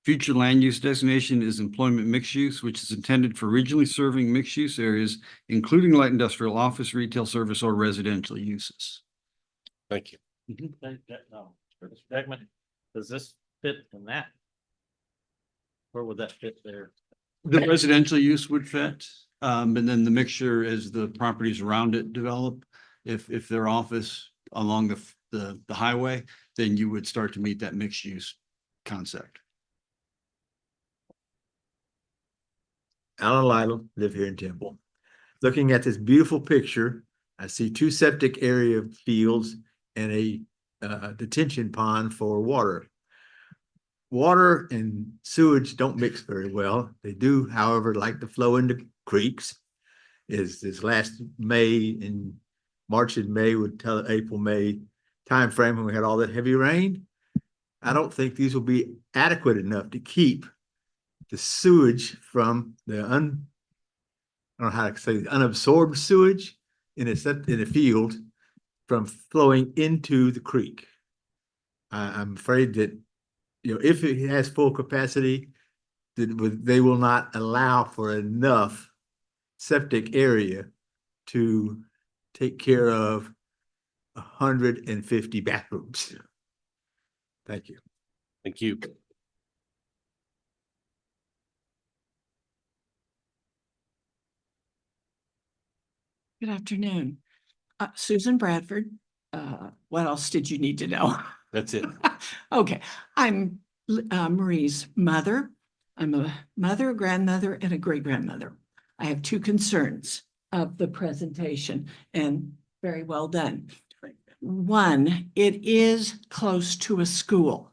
future land use designation is employment mixed use, which is intended for regionally serving mixed use areas, including light industrial, office, retail, service, or residential uses. Thank you. Mr. Beckman, does this fit in that? Where would that fit there? The residential use would fit, and then the mixture as the properties around it develop. If their office along the highway, then you would start to meet that mixed use concept. Alan Lytle, live here in Temple. Looking at this beautiful picture, I see two septic area fields and a detention pond for water. Water and sewage don't mix very well. They do, however, like to flow into creeks. Is this last May and March and May would tell April, May timeframe when we had all that heavy rain. I don't think these will be adequate enough to keep the sewage from the I don't know how to say, unabsorbed sewage in a field from flowing into the creek. I'm afraid that, if it has full capacity, that they will not allow for enough septic area to take care of 150 bathrooms. Thank you. Thank you. Good afternoon. Susan Bradford. What else did you need to know? That's it. Okay, I'm Marie's mother. I'm a mother, a grandmother, and a great-grandmother. I have two concerns of the presentation, and very well done. One, it is close to a school.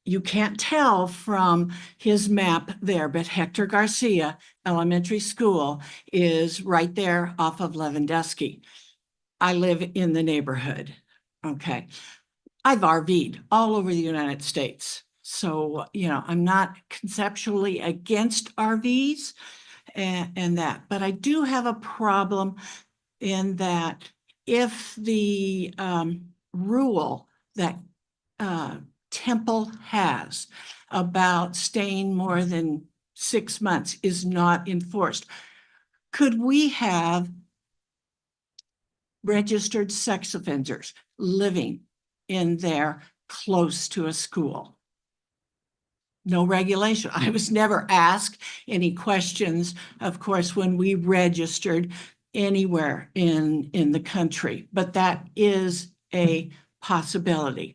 You can't tell from his map there, but Hector Garcia Elementary School is right there off of Lewandowski. I live in the neighborhood. Okay. I've RV'd all over the United States. So, I'm not conceptually against RVs and that, but I do have a problem in that if the rule that Temple has about staying more than 6 months is not enforced, could we have registered sex offenders living in there close to a school? No regulation. I was never asked any questions, of course, when we registered anywhere in the country, but that is a possibility.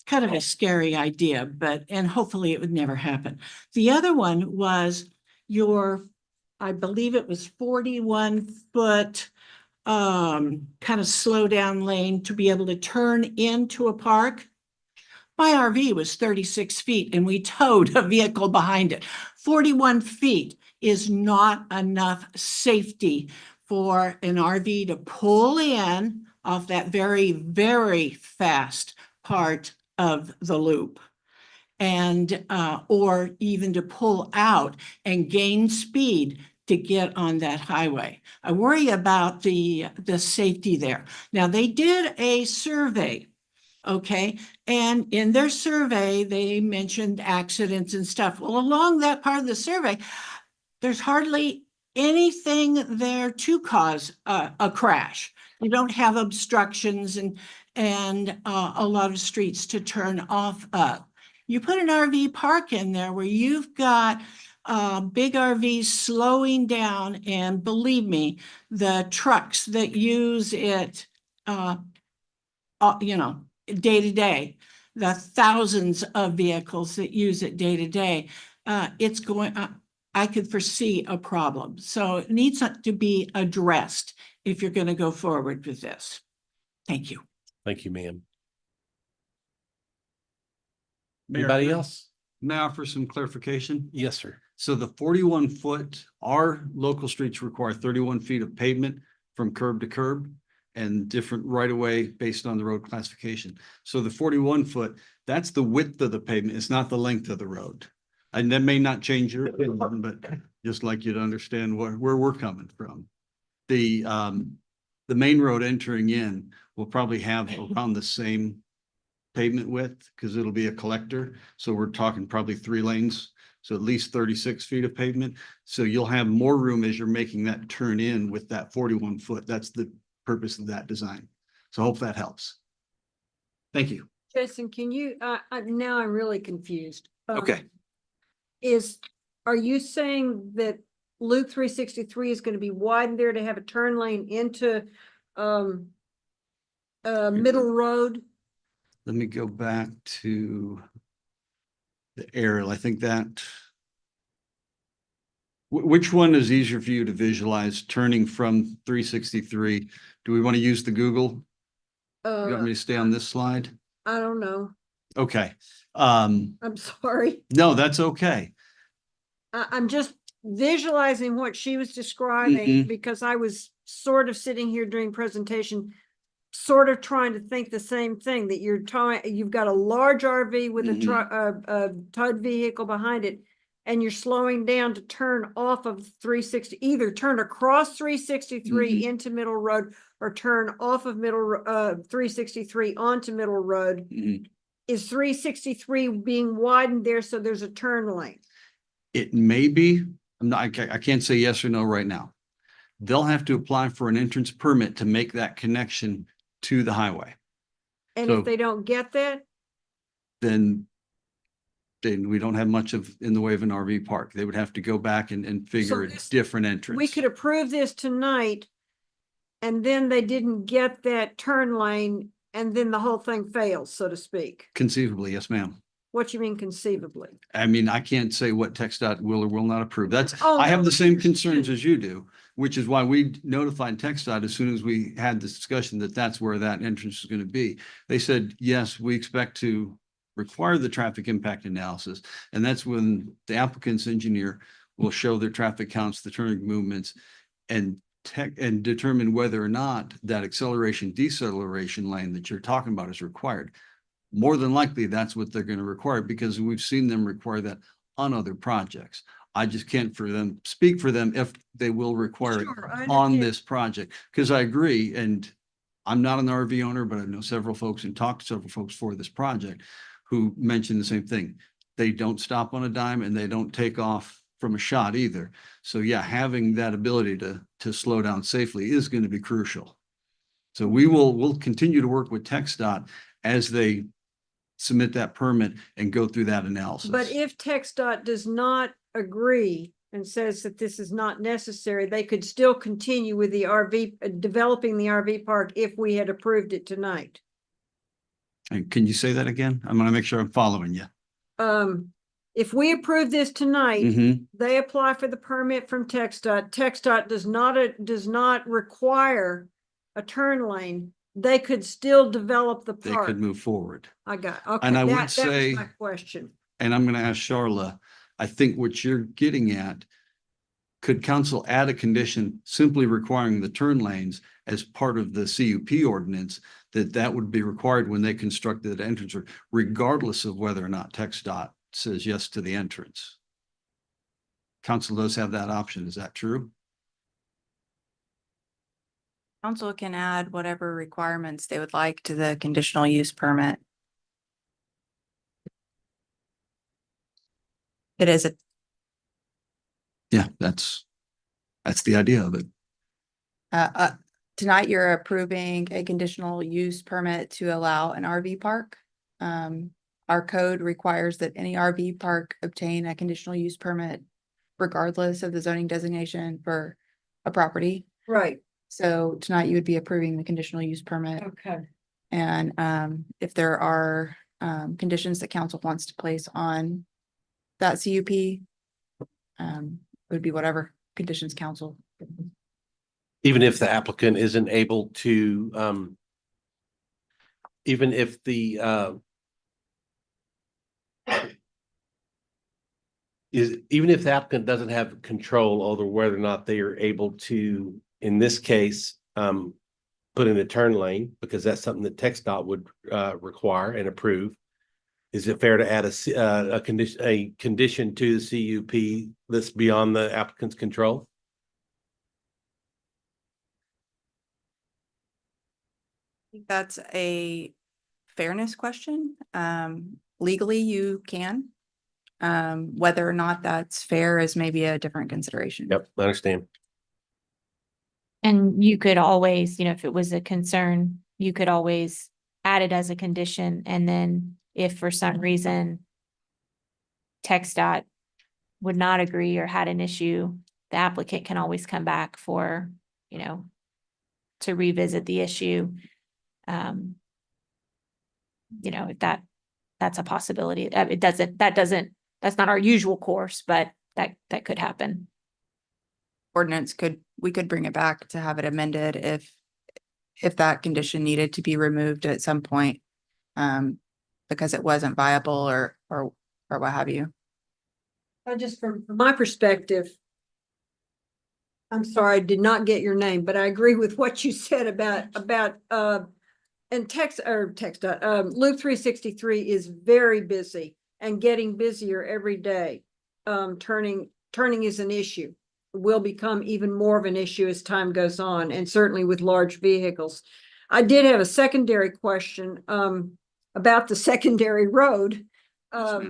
Kind of a scary idea, and hopefully it would never happen. The other one was I believe it was 41-foot kind of slow down lane to be able to turn into a park. My RV was 36 feet and we towed a vehicle behind it. 41 feet is not enough safety for an RV to pull in off that very, very fast part of the loop, and or even to pull out and gain speed to get on that highway. I worry about the safety there. Now, they did a survey, okay? And in their survey, they mentioned accidents and stuff. Well, along that part of the survey, there's hardly anything there to cause a crash. You don't have obstructions and a lot of streets to turn off of. You put an RV park in there where you've got big RVs slowing down, and believe me, the trucks that use it, day to day, the thousands of vehicles that use it day to day, I could foresee a problem. So it needs to be addressed if you're going to go forward with this. Thank you. Thank you, ma'am. Mayor, Anybody else? May I offer some clarification? Yes, sir. So the 41-foot, our local streets require 31 feet of pavement from curb to curb. and different right of way based on the road classification. So the 41-foot, that's the width of the pavement. It's not the length of the road. And that may not change your opinion, but just like you to understand where we're coming from. The main road entering in will probably have around the same pavement width because it'll be a collector. So we're talking probably 3 lanes. So at least 36 feet of pavement. So you'll have more room as you're making that turn in with that 41-foot. That's the purpose of that design. So I hope that helps. Thank you. Jason, can you, now I'm really confused. Okay. Are you saying that Loop 363 is going to be widened there to have a turn lane into Middle Road? Let me go back to the aerial. I think that. Which one is easier for you to visualize turning from 363? Do we want to use the Google? You want me to stay on this slide? I don't know. Okay. I'm sorry. No, that's okay. I'm just visualizing what she was describing because I was sort of sitting here during presentation, sort of trying to think the same thing, that you've got a large RV with a truck, a towed vehicle behind it, and you're slowing down to turn off of 360, either turn across 363 into Middle Road or turn off of 363 onto Middle Road. Is 363 being widened there so there's a turn lane? It may be. I can't say yes or no right now. They'll have to apply for an entrance permit to make that connection to the highway. And So- if they don't get that, Then we don't have much in the way of an RV park. They would have to go back and figure a different entrance. we could approve this tonight, and then they didn't get that turn lane, and then the whole thing fails, so to speak. Conceivably, yes, ma'am. What you mean conceivably? I mean, I can't say what TxDOT will or will not approve. Oh, I have no, the same concerns as you do, which is why we notified TxDOT as soon as we had this discussion that that's where that entrance is going to be. They said, yes, we expect to require the traffic impact analysis. And that's when the applicant's engineer will show their traffic counts, the turning movements, and determine whether or not that acceleration deceleration lane that you're talking about is required. More than likely, that's what they're going to require because we've seen them require that on other projects. I just can't speak for them if they will require it Sure, I on understand. this project. Because I agree, and I'm not an RV owner, but I know several folks and talked to several folks for this project who mentioned the same thing. They don't stop on a dime and they don't take off from a shot either. So yeah, having that ability to slow down safely is going to be crucial. So we'll continue to work with TxDOT as they submit that permit and go through that analysis. But if TxDOT does not agree and says that this is not necessary, they could still continue with the RV, developing the RV park if we had approved it tonight. And can you say that again? I'm going to make sure I'm following you. If we approve this tonight, they apply for the permit from TxDOT. TxDOT does not require a turn lane. They could still develop the They park. could move forward. I got, okay, And I would that say- was my question. And I'm going to ask Charla, I think what you're getting at, could council add a condition simply requiring the turn lanes as part of the CUP ordinance, that would be required when they constructed the entrance, regardless of whether or not TxDOT says yes to the entrance? Council does have that option. Is that true? Council can add whatever requirements they would like to the conditional use permit. It is Yeah, that's the idea of it. tonight you're approving a conditional use permit to allow an RV park. Our code requires that any RV park obtain a conditional use permit regardless of the zoning designation for a property. Right, So tonight you would be approving the conditional use permit. okay. And if there are conditions that council wants to place on that CUP, it would be whatever conditions council. Even if the applicant isn't able to, even if the, even if the applicant doesn't have control over whether or not they are able to, in this case, put in a turn lane, because that's something that TxDOT would require and approve. Is it fair to add a condition to the CUP that's beyond the applicant's control? That's a fairness question. Legally, you can. Whether or not that's fair is maybe a different consideration. Yep, I understand. And you could always, if it was a concern, you could always add it as a condition. And then if for some reason TxDOT would not agree or had an issue, the applicant can always come back for, to revisit the issue. If that's a possibility. That's not our usual course, but that could happen. We could bring it back to have it amended if that condition needed to be removed at some point, because it wasn't viable or what have you. Just from my perspective, I'm sorry, I did not get your name, but I agree with what you said about and Loop 363 is very busy and getting busier every day. Turning is an issue. Will become even more of an issue as time goes on, and certainly with large vehicles. I did have a secondary question about the secondary road. I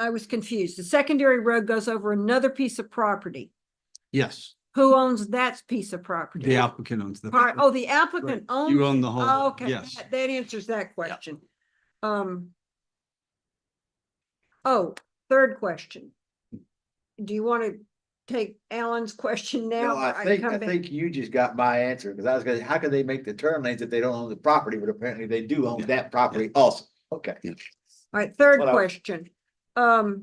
was confused. The secondary road goes over another piece of property. Yes, Who owns that piece of property? the applicant owns the. Oh, the applicant owns. You own the whole. Oh, okay, Yes. that answers that question. Third question. Do you want to take Alan's question now? No, I think you just got my answer, because I was gonna, how could they make the turn lanes if they don't own the property, but apparently they do own that property also. Okay. All right, third Well, question. I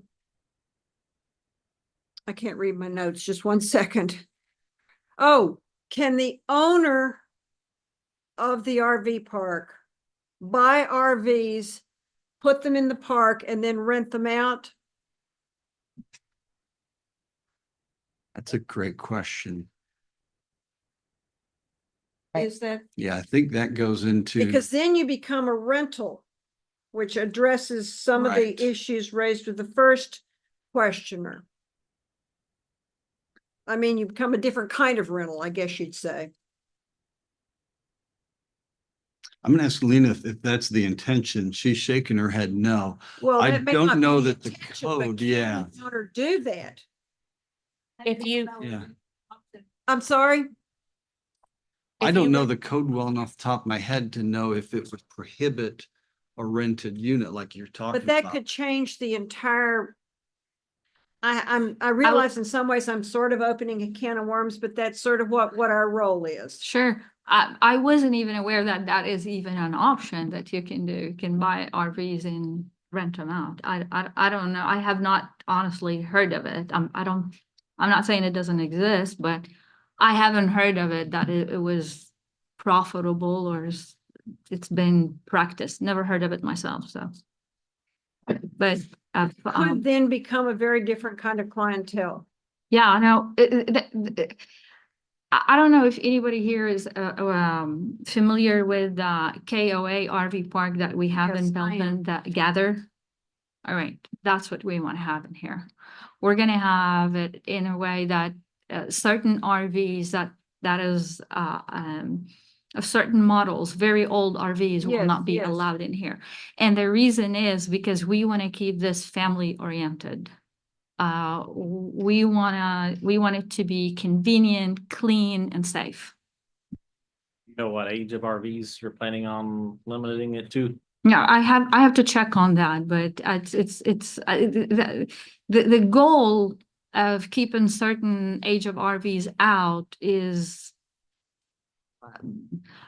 can't read my notes, just one second. Oh, can the owner of the RV park buy RVs, put them in the park, and then rent them out? That's a great question. Is that, Yeah, I think that goes into. because then you become a rental, which addresses some of Right. the issues raised with the first questioner. I mean, you become a different kind of rental, I guess you'd say. I'm gonna ask Lena if that's the intention. She's shaking her head no. Well, I that may don't not know be that the intention, but code, can yeah. the owner do that? If you, Yeah. I'm sorry? I If don't you know would- the code well enough off the top of my head to know if it would prohibit a rented unit like you're talking But that about. could change the entire. I realize in some ways I'm sort of opening a can of worms, but that's sort of what our role is. Sure. I wasn't even aware that that is even an option that you can do. You can buy RVs and rent them out. I don't know. I have not honestly heard of it. I'm not saying it doesn't exist, but I haven't heard of it, that it was profitable or it's been practiced. Never heard of it myself, so. But Could then become a very different kind of clientele. yeah, I know. I don't know if anybody here is familiar with KOA RV park that we have in Yes, I Belton, that Gather. All right, that's what we want to have in here. We're gonna have it in a way that certain RVs that is of certain models, very old RVs will Yes, not be yes. allowed in here. And the reason is because we want to keep this family oriented. We want it to be convenient, clean, and safe. You know what age of RVs you're planning on limiting it to? Yeah, I have to check on that, but the goal of keeping certain age of RVs out is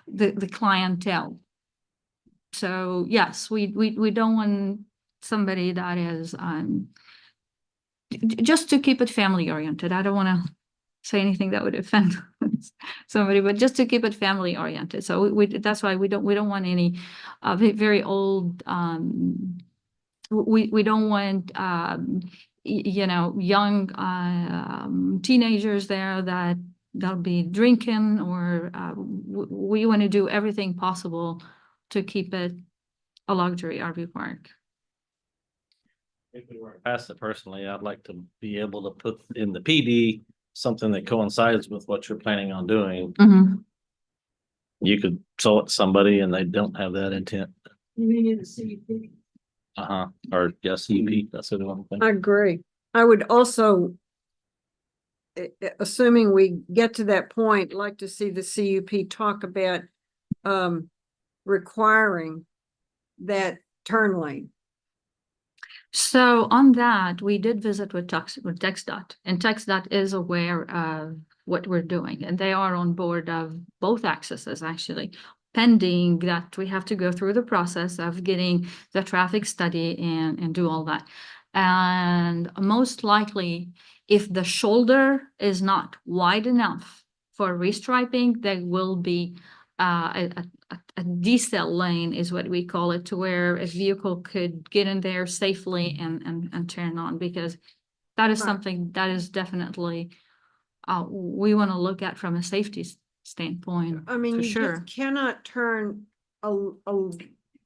the clientele. So yes, we don't want somebody that is just to keep it family oriented. I don't want to say anything that would offend somebody, but just to keep it family oriented. So that's why we don't want any very old. We don't want young teenagers there that they'll be drinking or, we want to do everything possible to keep it a luxury RV park. If we were past it personally, I'd like to be able to put in the PD something that coincides with what you're planning on doing. You could sell it to somebody and they don't have that intent. You mean in the CUP? Uh-huh, or yes, CUP, that's what I'm I thinking. agree. I would also, assuming we get to that point, like to see the CUP talk about requiring that turn lane. So on that, we did visit with TxDOT, and TxDOT is aware of what we're doing, and they are on board of both accesses actually, pending that we have to go through the process of getting the traffic study and do all that. And most likely, if the shoulder is not wide enough for restriping, there will be a decel lane is what we call it, to where a vehicle could get in there safely and turn on, because that is Right. something that is definitely we want to look at from a safety standpoint. I mean, for you sure. just cannot turn a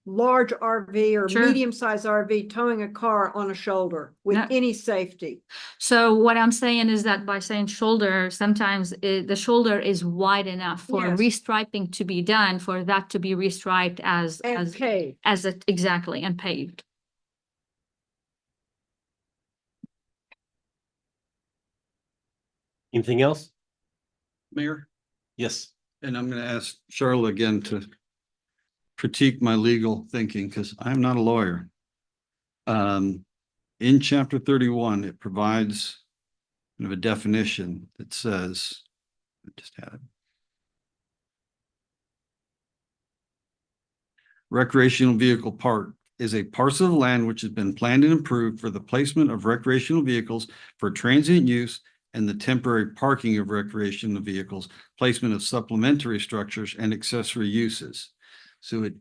large RV or Sure. medium-sized RV towing a car on a shoulder with No. any safety. So what I'm saying is that by saying shoulder, sometimes the shoulder is wide enough for Yes. restriping to be done, for that to be restriped as And paved. exactly, and paved. Anything else? Mayor, Yes. and I'm gonna ask Charlotte again to critique my legal thinking, because I'm not a lawyer. In chapter 31, it provides kind of a definition that says, I just had it. Recreational vehicle park is a parcel of land which has been planned and approved for the placement of recreational vehicles for transient use and the temporary parking of recreational vehicles, placement of supplementary structures and accessory uses. So it,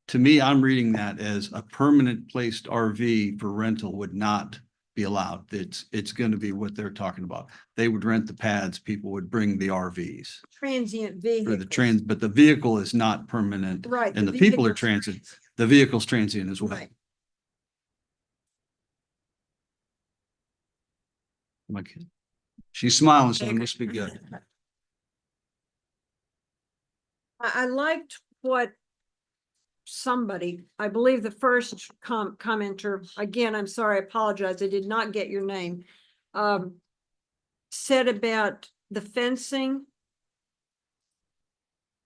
to me, I'm reading that as a permanent placed RV for rental would not be allowed. It's going to be what they're talking about. They would rent the pads, people would bring the RVs Transient for the vehicles. but the vehicle is not permanent. Right. And the people are vehicle's transit, the vehicle's transient as well. Right. Am I kidding? She's smiling, so it must be good. I liked what somebody, I believe the first commenter, again, I'm sorry, I apologize, I did not get your name, said about the fencing.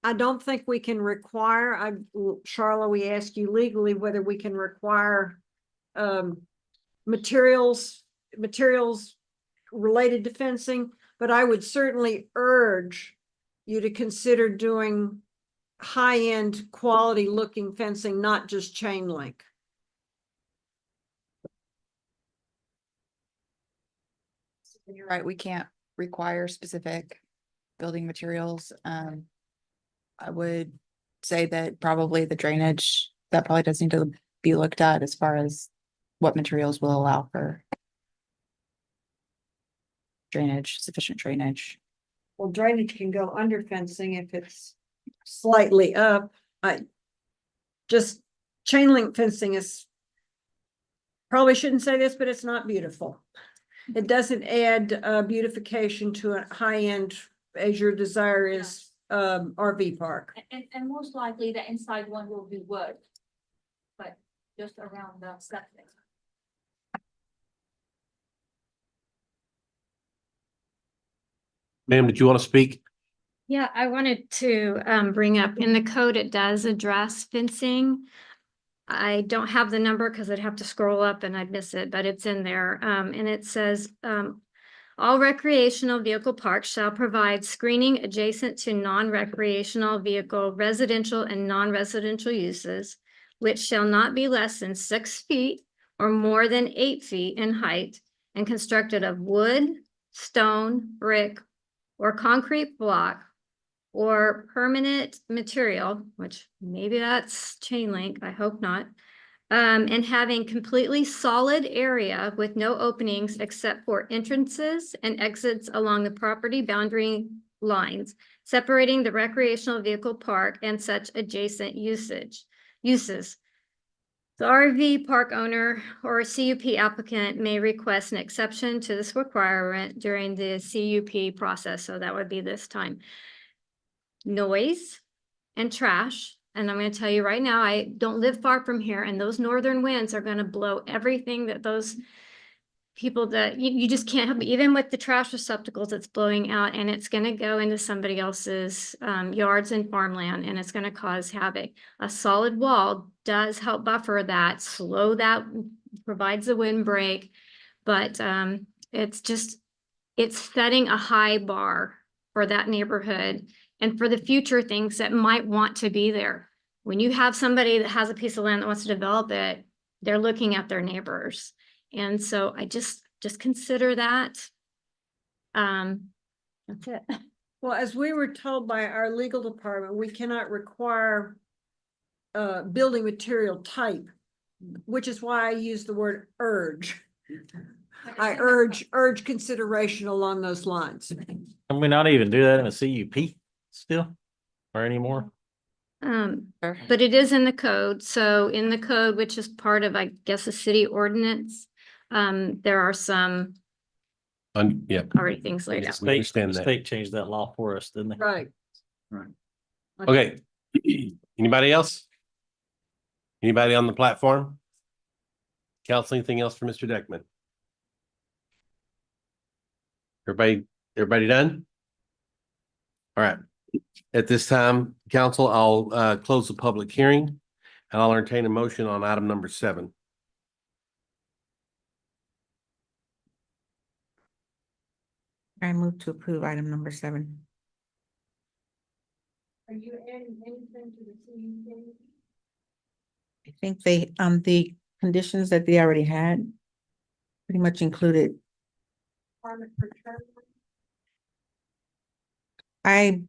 I don't think we can require, Charla, we ask you legally whether we can require materials related to fencing, but I would certainly urge you to consider doing high-end quality looking fencing, not just chain link. You're right, we can't require specific building materials. I would say that probably the drainage, that probably does need to be looked at as far as what materials will allow for drainage, sufficient drainage. Well, drainage can go under fencing if it's slightly up. Just chain link fencing is, probably shouldn't say this, but it's not beautiful. It doesn't add beautification to a high-end, as your desire is, RV park. And most likely the inside one will be wood, but just around the septic. Ma'am, did you want to speak? Yeah, I wanted to bring up, in the code, it does address fencing. I don't have the number because I'd have to scroll up and I'd miss it, but it's in there. And it says, all recreational vehicle parks shall provide screening adjacent to non-recreational vehicle residential and non-residential uses, which shall not be less than 6 feet or more than 8 feet in height and constructed of wood, stone, brick, or concrete block or permanent material, which maybe that's chain link, I hope not, And having completely solid area with no openings except for entrances and exits along the property boundary lines, separating the recreational vehicle park and such adjacent uses. The RV park owner or CUP applicant may request an exception to this requirement during the CUP process, so that would be this time. Noise and trash. And I'm going to tell you right now, I don't live far from here, and those northern winds are going to blow everything that those people that you just can't help, even with the trash receptacles, it's blowing out, and it's going to go into somebody else's yards and farmland, and it's going to cause havoc. A solid wall does help buffer that, slow that, provides a windbreak, but it's setting a high bar for that neighborhood and for the future things that might want to be there. When you have somebody that has a piece of land that wants to develop it, they're looking at their neighbors. And so I just consider that. That's it. Well, as we were told by our legal department, we cannot require building material type, which is why I use the word urge. I urge consideration along those lines. Can we not even do that in a CUP still or anymore? But it is in the code. So in the code, which is part of, I guess, a city ordinance, there are some Yeah. already things laid out. We understand The that. state changed that law for us, didn't they? Right. Okay. Anybody else? Anybody on the platform? Council, anything else for Mr. Deckman? Everybody done? All right. At this time, council, I'll close the public hearing and I'll entertain a motion on item number 7. I move to approve item number 7. Are you adding anything to the CUP? I think the conditions that they already had pretty much included. I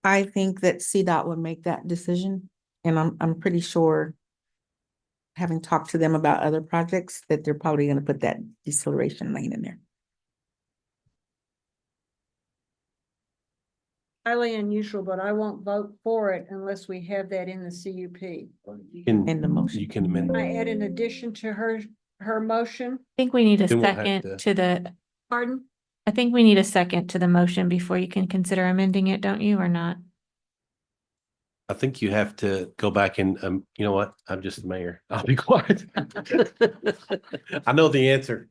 think that CDOT would make that decision, and I'm pretty sure, having talked to them about other projects, that they're probably gonna put that deceleration lane in there. Highly unusual, but I won't vote for it unless we have that in the CUP. In the motion. You can amend. I add in addition to her motion. I think we need a Then we'll have second to- to the, Pardon? I think we need a second to the motion before you can consider amending it, don't you, or not? I think you have to go back and, you know what? I'm just the mayor. I'll be quiet. I know the answer.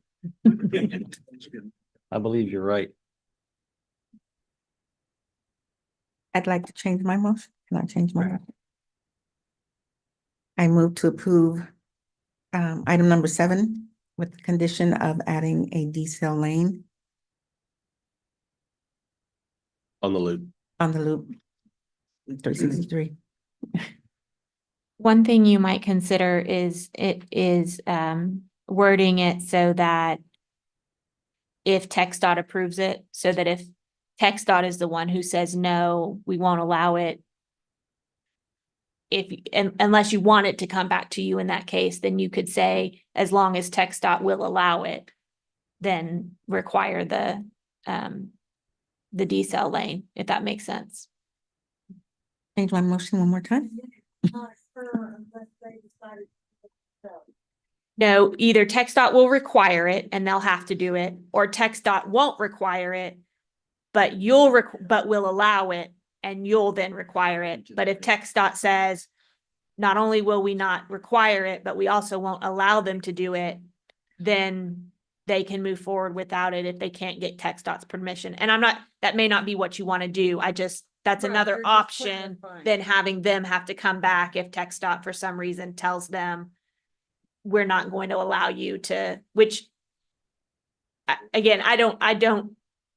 I believe you're right. I'd like to change my motion. Can I change my motion? I move to approve item number 7 with the condition of adding a decel lane On the loop. on the loop 363. One thing you might consider is wording it so that if TxDOT approves it, so that if TxDOT is the one who says, no, we won't allow it. Unless you want it to come back to you in that case, then you could say, as long as TxDOT will allow it, then require the decel lane, if that makes sense. Change my motion one more time. No, either TxDOT will require it and they'll have to do it, or TxDOT won't require it, but but will allow it and you'll then require it. But if TxDOT says, not only will we not require it, but we also won't allow them to do it, then they can move forward without it if they can't get TxDOT's permission. And that may not be what you want to do. That's Right, another you're just putting option it fine. than having them have to come back if TxDOT for some reason tells them we're not going to allow you to, which again, I don't,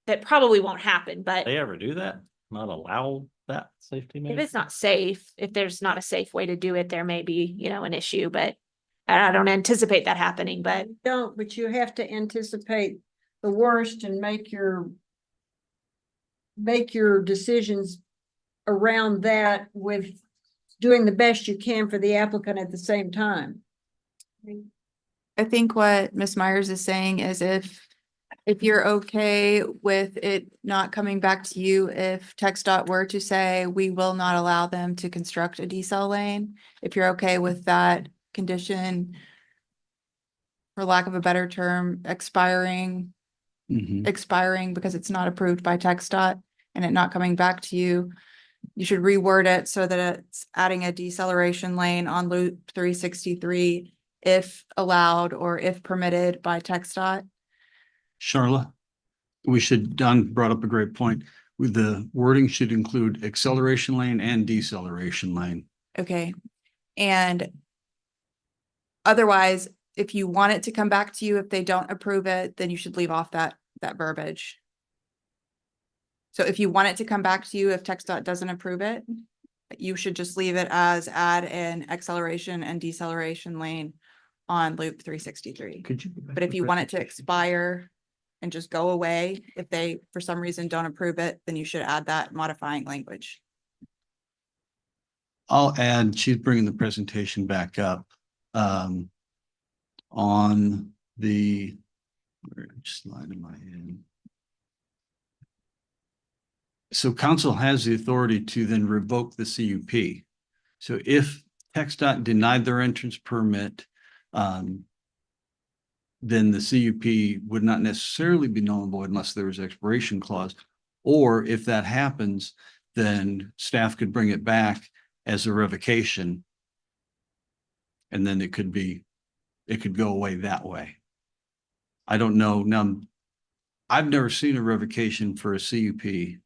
that probably won't happen, but They ever do that? Not allow that safety? if measure? it's not safe, if there's not a safe way to do it, there may be, an issue, but I don't anticipate that happening, but Don't, but you have to anticipate the worst and make your decisions around that with doing the best you can for the applicant at the same time. I think what Ms. Myers is saying is if you're okay with it not coming back to you, if TxDOT were to say, we will not allow them to construct a decel lane, if you're okay with that condition, for lack of a better term, expiring because it's not approved by TxDOT and it not coming back to you, you should reword it so that it's adding a deceleration lane on Loop 363 if allowed or if permitted by TxDOT. Charlotte, Don brought up a great point. With the wording should include acceleration lane and deceleration lane. Okay. And otherwise, if you want it to come back to you, if they don't approve it, then you should leave off that verbiage. So if you want it to come back to you, if TxDOT doesn't approve it, you should just leave it as add an acceleration and deceleration lane on Loop 363. Could you? go back But if to you the want it to presentation? expire and just go away, if they, for some reason, don't approve it, then you should add that modifying language. I'll add, she's bringing the presentation back up. On the, which slide am I in? So council has the authority to then revoke the CUP. So if TxDOT denied their entrance permit, then the CUP would not necessarily be null and void unless there was expiration clause. Or if that happens, then staff could bring it back as a revocation. And then it could go away that way. I don't know. Now, I've never seen a revocation for a CUP.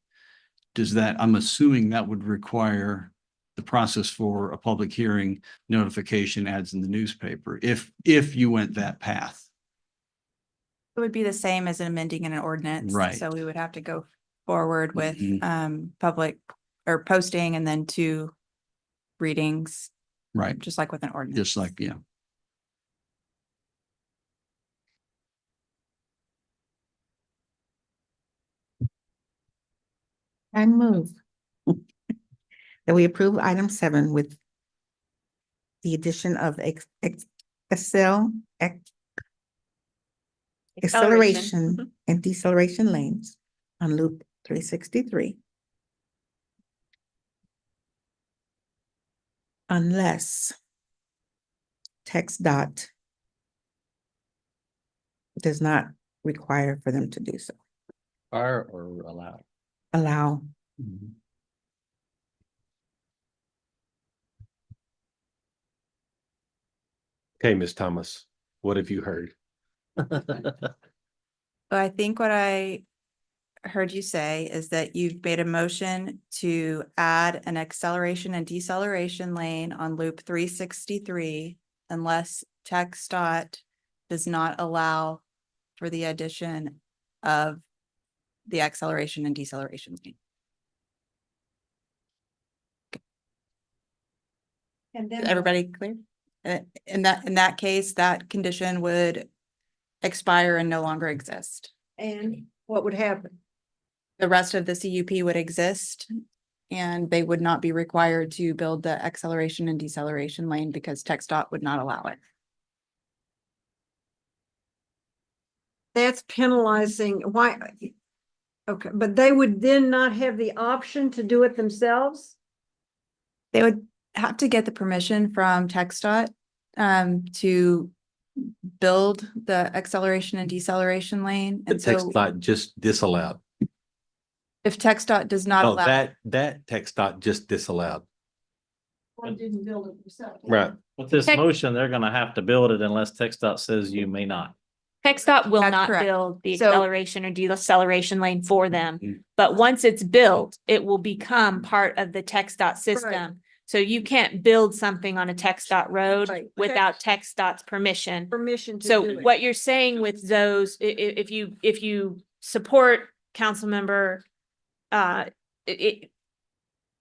I'm assuming that would require the process for a public hearing, notification, ads in the newspaper, if you went that path. It would be the same as amending an ordinance. Right. So we would have to go forward with Mhm. public or posting and then 2 readings, Right. just like with an ordinance. Just like, yeah. I move that we approve item 7 with the addition of acceleration and deceleration lanes on Loop 363. Unless TxDOT does not require for them to do so. Or allow. Allow. Okay, Ms. Thomas, what have you heard? But I think what I heard you say is that you've made a motion to add an acceleration and deceleration lane on Loop 363 unless TxDOT does not allow for the addition of the acceleration and deceleration lane. And Is then everybody clear? In that case, that condition would expire and no longer exist. and what would happen? The rest of the CUP would exist and they would not be required to build the acceleration and deceleration lane because TxDOT would not allow it. That's penalizing, why? Okay, but they would then not have the option to do it themselves? They would have to get the permission from TxDOT to build the acceleration and deceleration lane. The And so TxDOT just disallowed. if TxDOT does not No, allow, that TxDOT just disallowed. One didn't build it themselves. Right. With this Tech- motion, they're gonna have to build it unless TxDOT says you may not. TxDOT will That's not correct. build the So- acceleration or deceleration lane for them. Mhm. But once it's built, it will become part of the TxDOT system. So you can't build something on a TxDOT road Right. without TxDOT's permission. Permission to do So it. what you're saying with those, if you support Councilmember,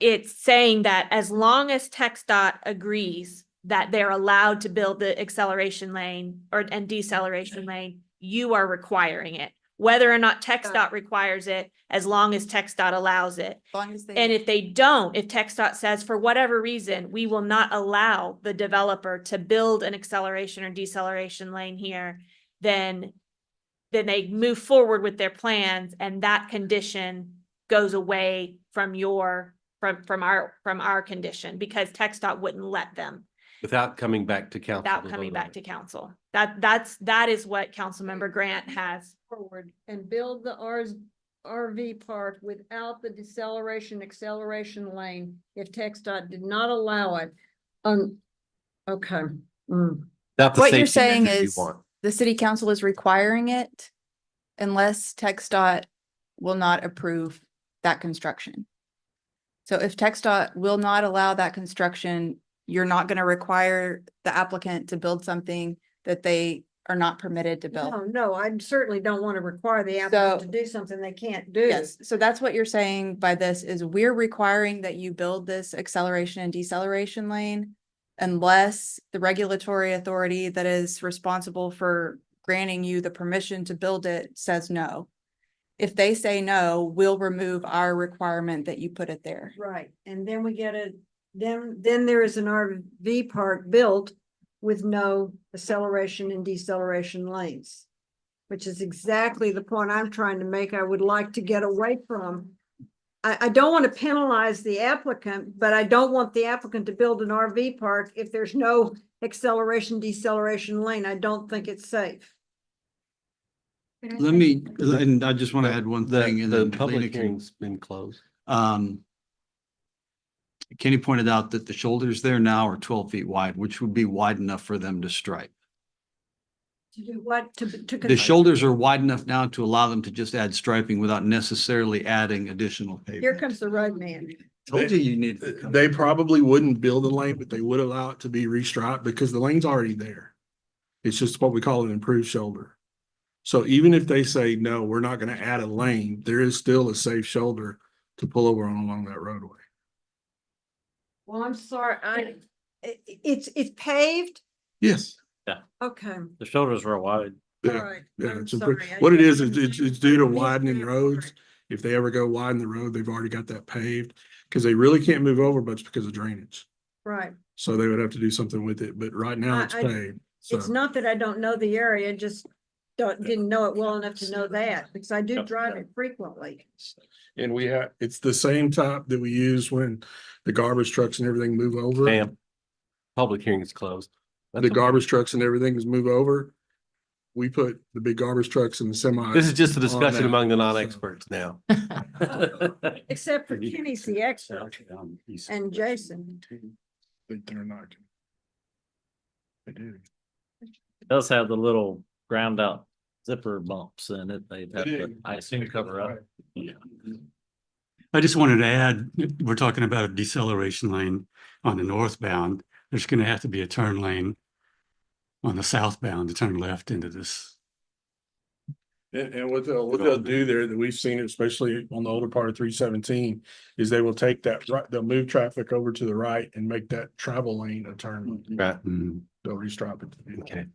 it's saying that as long as TxDOT agrees that they're allowed to build the acceleration lane and deceleration lane, you are requiring it. whether or not TxDOT requires it, as long as TxDOT allows it. As long as they. And if they don't, if TxDOT says for whatever reason, we will not allow the developer to build an acceleration or deceleration lane here, then they move forward with their plans and that condition goes away from our condition, because TxDOT wouldn't let them Without coming back to council. without to coming vote back on to it. council. That is what Councilmember Grant has. Forward and build the RV park without the deceleration, acceleration lane if TxDOT did not allow it. Okay. Mm. Without the What you're safety saying measures you is want. the city council is requiring it unless TxDOT will not approve that construction. So if TxDOT will not allow that construction, you're not going to require the applicant to build something that they are not permitted to build. No, I certainly don't want to require the applicant to do something they can't do. Yes, so that's what you're saying by this is we're requiring that you build this acceleration and deceleration lane unless the regulatory authority that is responsible for granting you the permission to build it says no. If they say no, we'll remove our requirement that you put it there. Right, and then we get then there is an RV park built with no acceleration and deceleration lanes. Which is exactly the point I'm trying to make. I would like to get away from. I don't want to penalize the applicant, but I don't want the applicant to build an RV park if there's no acceleration, deceleration lane. I don't think it's safe. Let me, and I just want to add one The, thing. and the then public Lena can- hearing's been closed. Kenny pointed out that the shoulders there now are 12 feet wide, which would be wide enough for them to stripe. To do what? The shoulders are wide enough now to allow them to just add striping without necessarily adding additional Here pavement. comes the road man. Told you you need. They probably wouldn't build a lane, but they would allow it to be restriped because the lane's already there. It's just what we call an improved shoulder. So even if they say, no, we're not gonna add a lane, there is still a safe shoulder to pull over on along that roadway. Well, I'm sorry, it's paved? Yes. Okay, The shoulders were wide. Yeah, Alright, yeah, I'm it's sorry, what it is, I- it's due to widening roads. If they ever go widen the road, they've already got that paved, because they really can't move over much because of drainage. right. So they would have to do something with it, but right now it's I- paved. So It's not that I don't know the area, just didn't know it well enough to know that, because I do drive it frequently. and it's the same type that we use when the garbage trucks and everything move over. Ma'am, public hearing is closed. That's The okay. garbage trucks and everything is move over. We put the big garbage trucks and the semi. This is just a discussion that, among the so. non-experts now. Except for Kenny's the expert and Jason. But they're not. They do. Does have the little ground out zipper bumps in it. They'd have It to, is. I assume, cover up. I just wanted to add, we're talking about a deceleration lane on the northbound. There's going to have to be a turn lane on the southbound to turn left into this. And what they'll do there that we've seen, especially on the older part of 317, is they will take that right, they'll move traffic over to the right and make that travel lane a turn lane. Right. They'll restripe it. to be- Okay.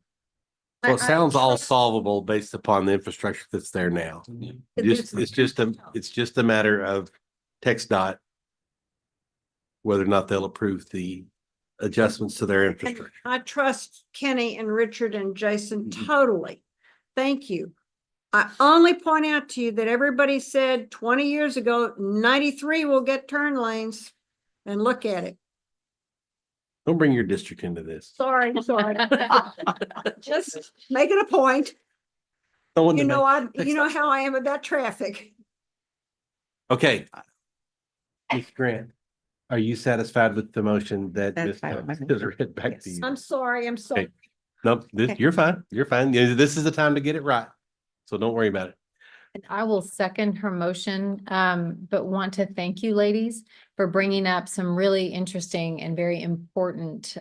So it sounds all solvable based upon the infrastructure that's there now. It's just a matter of TxDOT, whether or not they'll approve the adjustments to their And infrastructure. I trust Kenny and Richard and Jason totally. Thank you. I only point out to you that everybody said 20 years ago, 93 will get turn lanes. And look at it. Don't bring your district into this. Sorry. Just making a point. You know, you know how I am about traffic. Okay. Ms. Grant, are you satisfied with the motion that Ms. Satisfied with my Thomas has read back to you? I'm sorry, I'm sorry. Okay. Nope, you're fine. You're fine. This is the time to get it right. So don't worry about it. And I will second her motion, but want to thank you, ladies, for bringing up some really interesting and very important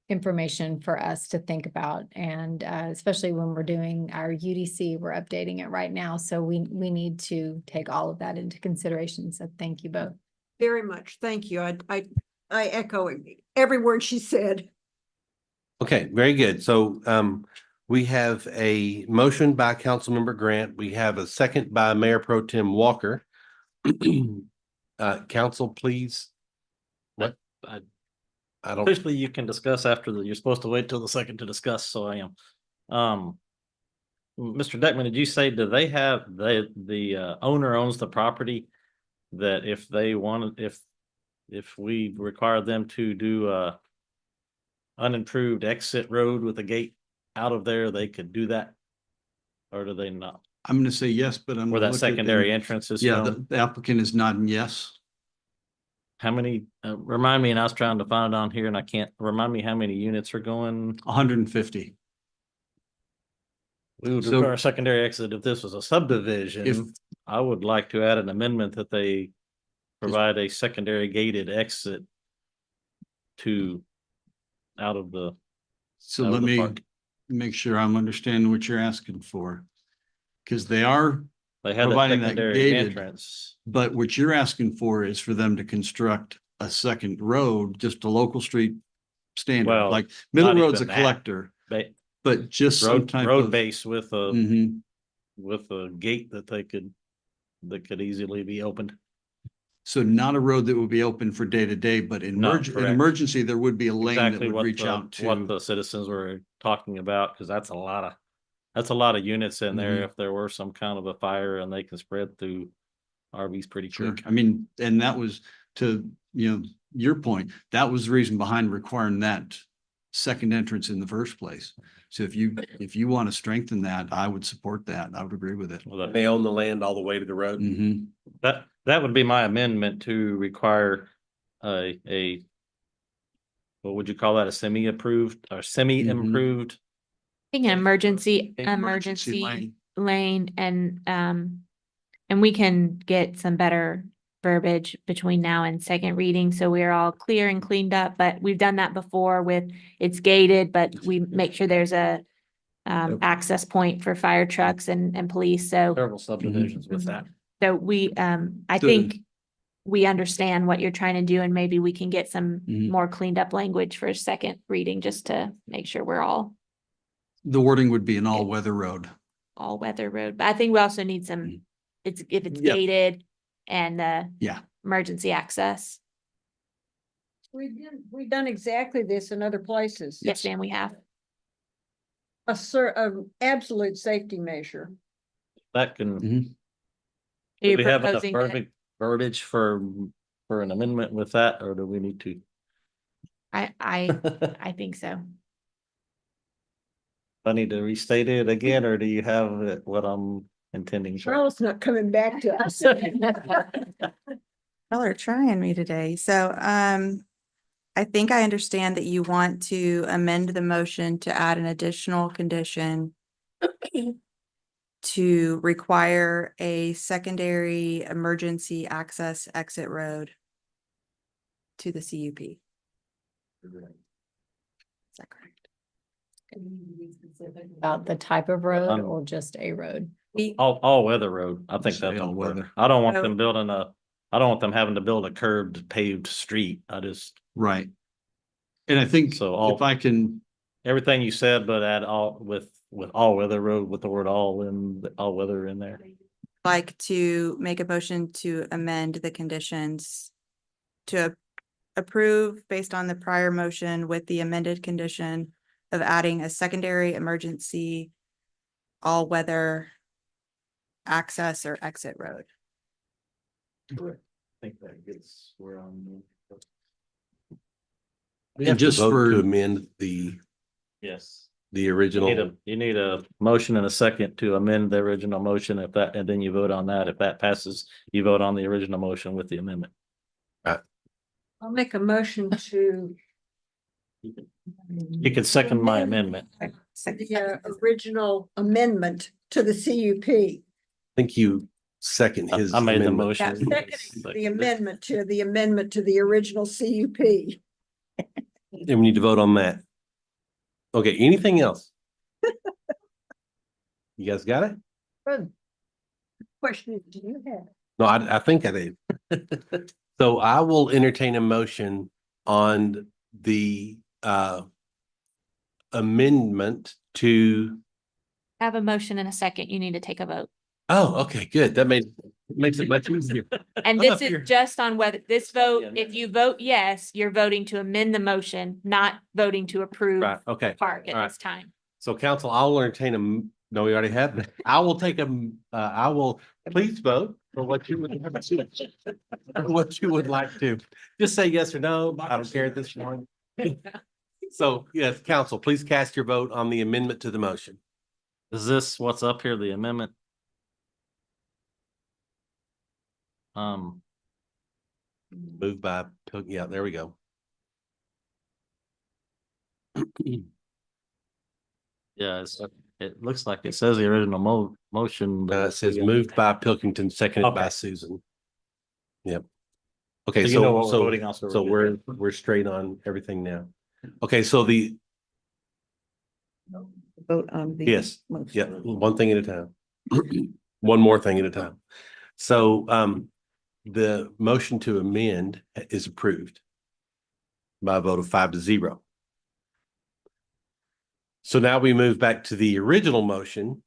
information for us to think about. And especially when we're doing our UDC, we're updating it right now. So we need to take all of that into consideration. So thank you both. Very much. Thank you. I echo every word she said. Okay, very good. So We have a motion by Councilmember Grant. We have a second by Mayor Pro Tem Walker. Council, please. What? I- I don't, Officially, you can discuss after you're supposed to wait till the second to discuss, so I am. Mr. Deckman, did you say, do they have, the owner owns the property? That if they wanted, if we require them to do a unimproved exit road with a gate out of there, they could do that? Or do they not? I'm gonna say yes, but I'm. Where gonna that look at secondary them. entrance is Yeah, shown? the applicant is nodding yes. How many, remind me, and I was trying to find it on here and I can't, remind me how many units are going? 150. We would So- require a secondary exit if this was a subdivision. I would like to add an amendment that they provide a secondary gated exit to out of the. So out of let the me park. make sure I'm understanding what you're asking for. Because they are They have that providing that secondary gated, entrance. but what you're asking for is for them to construct a second road, just a local street standard, Well, like Middle not Road's a even that. collector, Ba- but just some Road, type road of. base with a, Mhm. with a gate that that could easily be opened. So not a road that would be open for day to day, but in No, in correct. emergency, there would be a lane that Exactly would what reach the, out what to. the citizens were talking about, because that's a lot of units in there. Mhm. If there were some kind of a fire and they can spread through RVs pretty Sure. quick. I mean, and that was to, your point, that was the reason behind requiring that second entrance in the first place. So if you want to strengthen that, I would support that. I would agree with it. Well, they own the land all the way to the road. Mhm. That would be my amendment to require what would you call that? A semi-approved or semi-improved? I think an emergency lane. lane and we can get some better verbiage between now and second reading, so we're all clear and cleaned up, but we've done that before with, it's gated, but we make sure there's a access point for fire trucks and police, so. Several subdivisions with that. So we, I So- think we understand what you're trying to do, and maybe we can get some Mhm. more cleaned up language for second reading, just to make sure we're all The wording would be an all-weather road. all-weather road. But I think we also need some, if it's Yep. gated and Yeah. emergency access. We've done exactly this in other places. Yes, ma'am, we have. An absolute safety measure. That can, Mhm. Are you do we have enough proposing that? verbiage for an amendment with that, or do we need to? I think so. I need to restate it again, or do you have what I'm intending? Charlotte's not coming back to us. Y'all are trying me today. So, I think I understand that you want to amend the motion to add an additional condition to require a secondary emergency access exit road to the CUP. Is that correct? About the type of road Um, or just a road? All weather road. I think Say that's all all weather. weather. I don't want So- them building I don't want them having to build a curved paved street. I just, Right. And I think So all- if I can, everything you said, but add all with all weather road with the word all weather in there. Like to make a motion to amend the conditions to approve based on the prior motion with the amended condition of adding a secondary emergency all-weather access or exit road. I think that gets where I'm. We And have to just vote for- to amend the Yes. original. You need a motion and a second to amend the original motion and then you vote on that. If that passes, you vote on the original motion with the amendment. I'll make a motion to You can second my amendment. the original amendment to the CUP. I think you second his. I made the amendment. Yeah, motion. seconding the amendment to the original CUP. And we need to vote on that. Okay, anything else? You guys got it? Good. Question do you have? No, I think I did. So I will entertain a motion on the amendment to, Have a motion in a second. You need to take a vote. oh, okay, good. Makes it much easier. And I'm this up is here. just on whether this vote, if you vote yes, you're voting to amend the motion, not voting to approve Right, okay. park at All right. this time. So council, I'll entertain no, we already have. I will take I will, please vote for what you would, what you would like to. Just say yes or no. I don't care at this point. So yes, council, please cast your vote on the amendment to the motion. Is this what's up here, the amendment? Moved by, yeah, there we go. Yeah, it looks like it says the original motion. But It says moved by Pilkington, seconded by Okay. Susan. Yep. Okay, So you know what so, we're voting on, so so we're we're straight on everything now. Okay, so the, Vote on the. yes, motion. yeah, one thing at a time. One more thing at a time. So, the motion to amend is approved by a vote of 5-0. So now we move back to the original motion,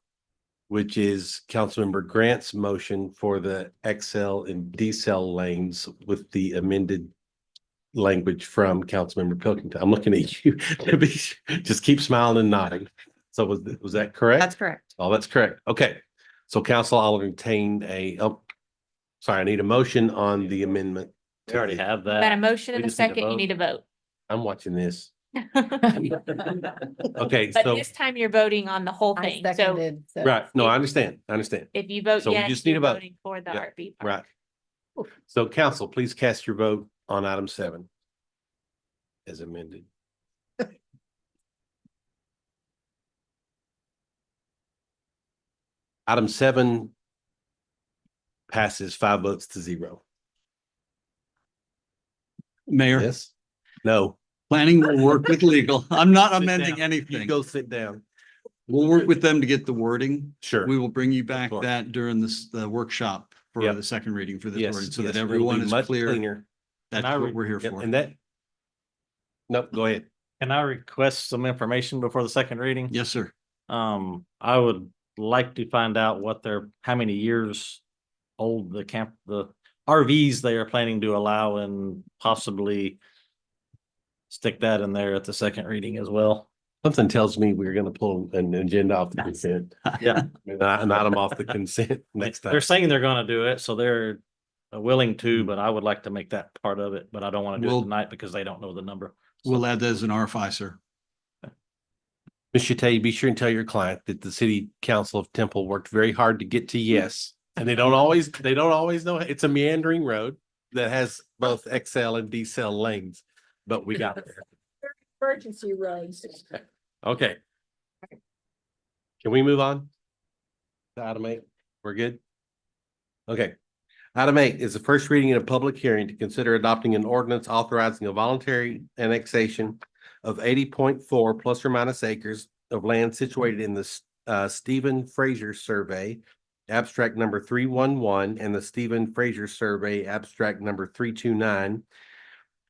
which is Councilmember Grant's motion for the XL and decel lanes with the amended language from Councilmember Pilkington. I'm looking at you. Just keep smiling and nodding. So was that correct? That's correct. Oh, that's correct. Okay. So council, I'll entertain sorry, I need a motion on the amendment. We already have Got a that. motion in We a just need to second. You vote. need to vote. I'm watching this. Okay, But so, this time you're voting on the whole I thing. So seconded. So right, no, I understand. if you vote So we yes, just need you're a vote. voting for the Yeah, RV park. right. So council, please cast your vote on item 7 as amended. Item 7 passes 5 votes to 0. Mayor, Yes? No. planning will work with legal. I'm not Sit amending down. You anything. go sit down. We'll work with them to get the wording. Sure. We will bring you back course. that during the workshop for Yep. the second reading for this Yes, ordinance, so yes, that it'll be everyone is much clear. cleaner. That's And I what we're here Yep, for. and that. Nope, go ahead. Can I request some information before the second reading? Yes, sir. I would like to find out how many years old the RVs they are planning to allow, and possibly stick that in there at the second reading as well. Something tells me we're gonna pull an agenda off the consent. Yeah. An item off the consent next time. They're saying they're gonna do it, so they're willing Mm. to, but I would like to make that part of it, but I don't want to do We'll- it tonight because they don't know the number. We'll add that as an RFI, sir. Ms. Shatay, be sure and tell your client that the city council of Temple worked very hard to get to yes. And they don't always know, it's a meandering road that has both XL and decel lanes, but we got there. Emergency roads. Okay. Can we move on? To item 8, we're good? Okay. Item 8 is the first reading in a public hearing to consider adopting an ordinance authorizing a voluntary annexation of 80.4 plus or minus acres of land situated in the Stephen Fraser Survey, abstract number 311, and the Stephen Fraser Survey, abstract number 329,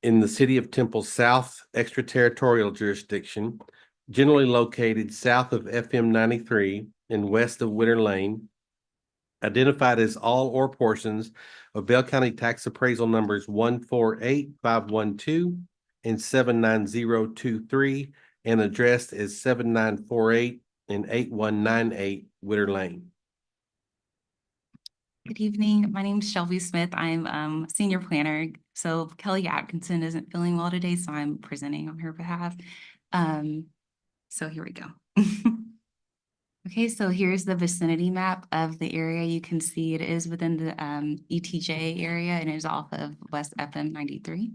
in the city of Temple South extraterritorial jurisdiction, generally located south of FM 93 and west of Winter Lane, identified as all or portions of Bell County Tax Appraisal numbers 148512 and 79023, and addressed as 7948 and 8198 Winter Lane. Good evening. My name is Shelby Smith. I'm senior planner. So Kelly Atkinson isn't feeling well today, so I'm presenting on her behalf. So here we go. Okay, so here's the vicinity map of the area. You can see it is within the ETJ area and is off of West FM 93.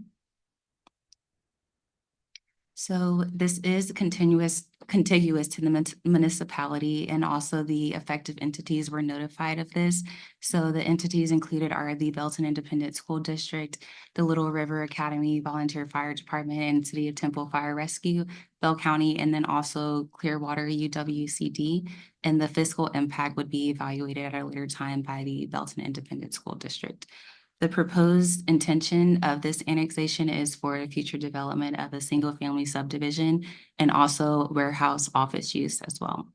So this is contiguous to the municipality, and also the affected entities were notified of this. So the entities included are the Belton Independent School District, the Little River Academy Volunteer Fire Department, and City of Temple Fire Rescue, Bell County, and then also Clearwater UWCD. And the fiscal impact would be evaluated at a later time by the Belton Independent School District. The proposed intention of this annexation is for future development of a single-family subdivision and also warehouse office use as well.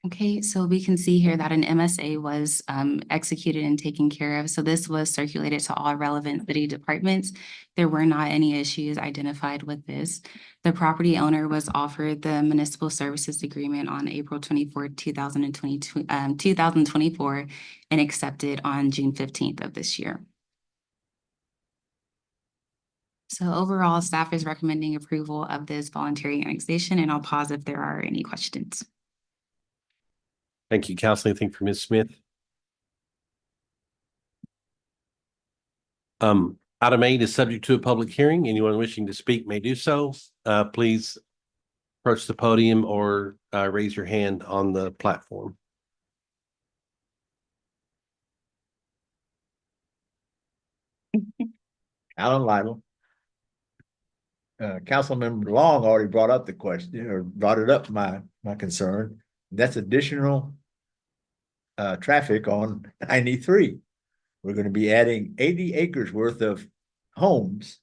Okay, so we can see here that an MSA was executed and taken care of. So this was circulated to all relevant city departments. There were not any issues identified with this. The property owner was offered the municipal services agreement on April 24th, 2024, and accepted on June 15th of this year. So overall, staff is recommending approval of this voluntary annexation, and I'll pause if there are any questions. Thank you, Council. Anything for Ms. Smith? Item 8 is subject to a public hearing. Anyone wishing to speak may do so. Please approach the podium or raise your hand on the platform. Alan Lytle. Councilmember Long already brought up the question or brought it up, my concern. That's additional traffic on 93. We're going to be adding 80 acres worth of homes.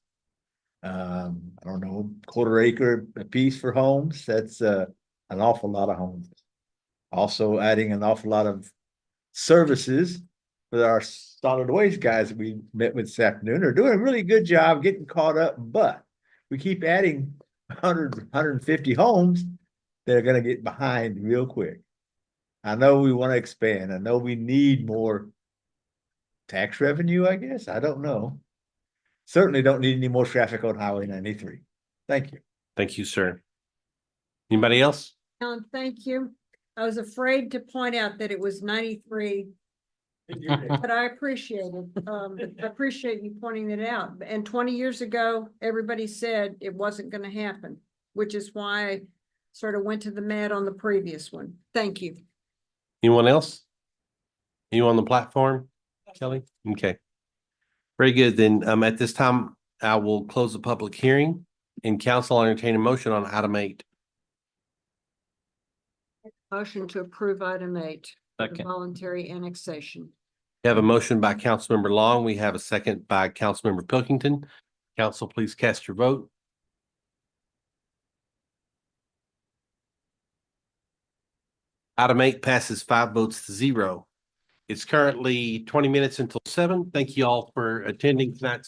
I don't know, quarter acre a piece for homes. That's an awful lot of homes. Also adding an awful lot of services for our solid waste guys that we met with this afternoon. Are doing a really good job getting caught up, but we keep adding 100, 150 homes that are going to get behind real quick. I know we want to expand. I know we need more tax revenue, I guess. I don't know. Certainly don't need any more traffic on Highway 93. Thank you. Thank you, sir. Anybody else? Alan, thank you. I was afraid to point out that it was 93, but I appreciate it. I appreciate you pointing it out. And 20 years ago, everybody said it wasn't going to happen, which is why I sort of went to the mat on the previous one. Thank you. Anyone else? Anyone on the platform? Kelly? Okay. Very good. Then at this time, I will close the public hearing and council entertain a motion on item 8. Motion to approve item 8, the Second. voluntary annexation. We have a motion by Councilmember Long. We have a second by Councilmember Pilkington. Council, please cast your vote. Item 8 passes 5 votes to 0. It's currently 20 minutes until 7. Thank you all for attending tonight's meeting.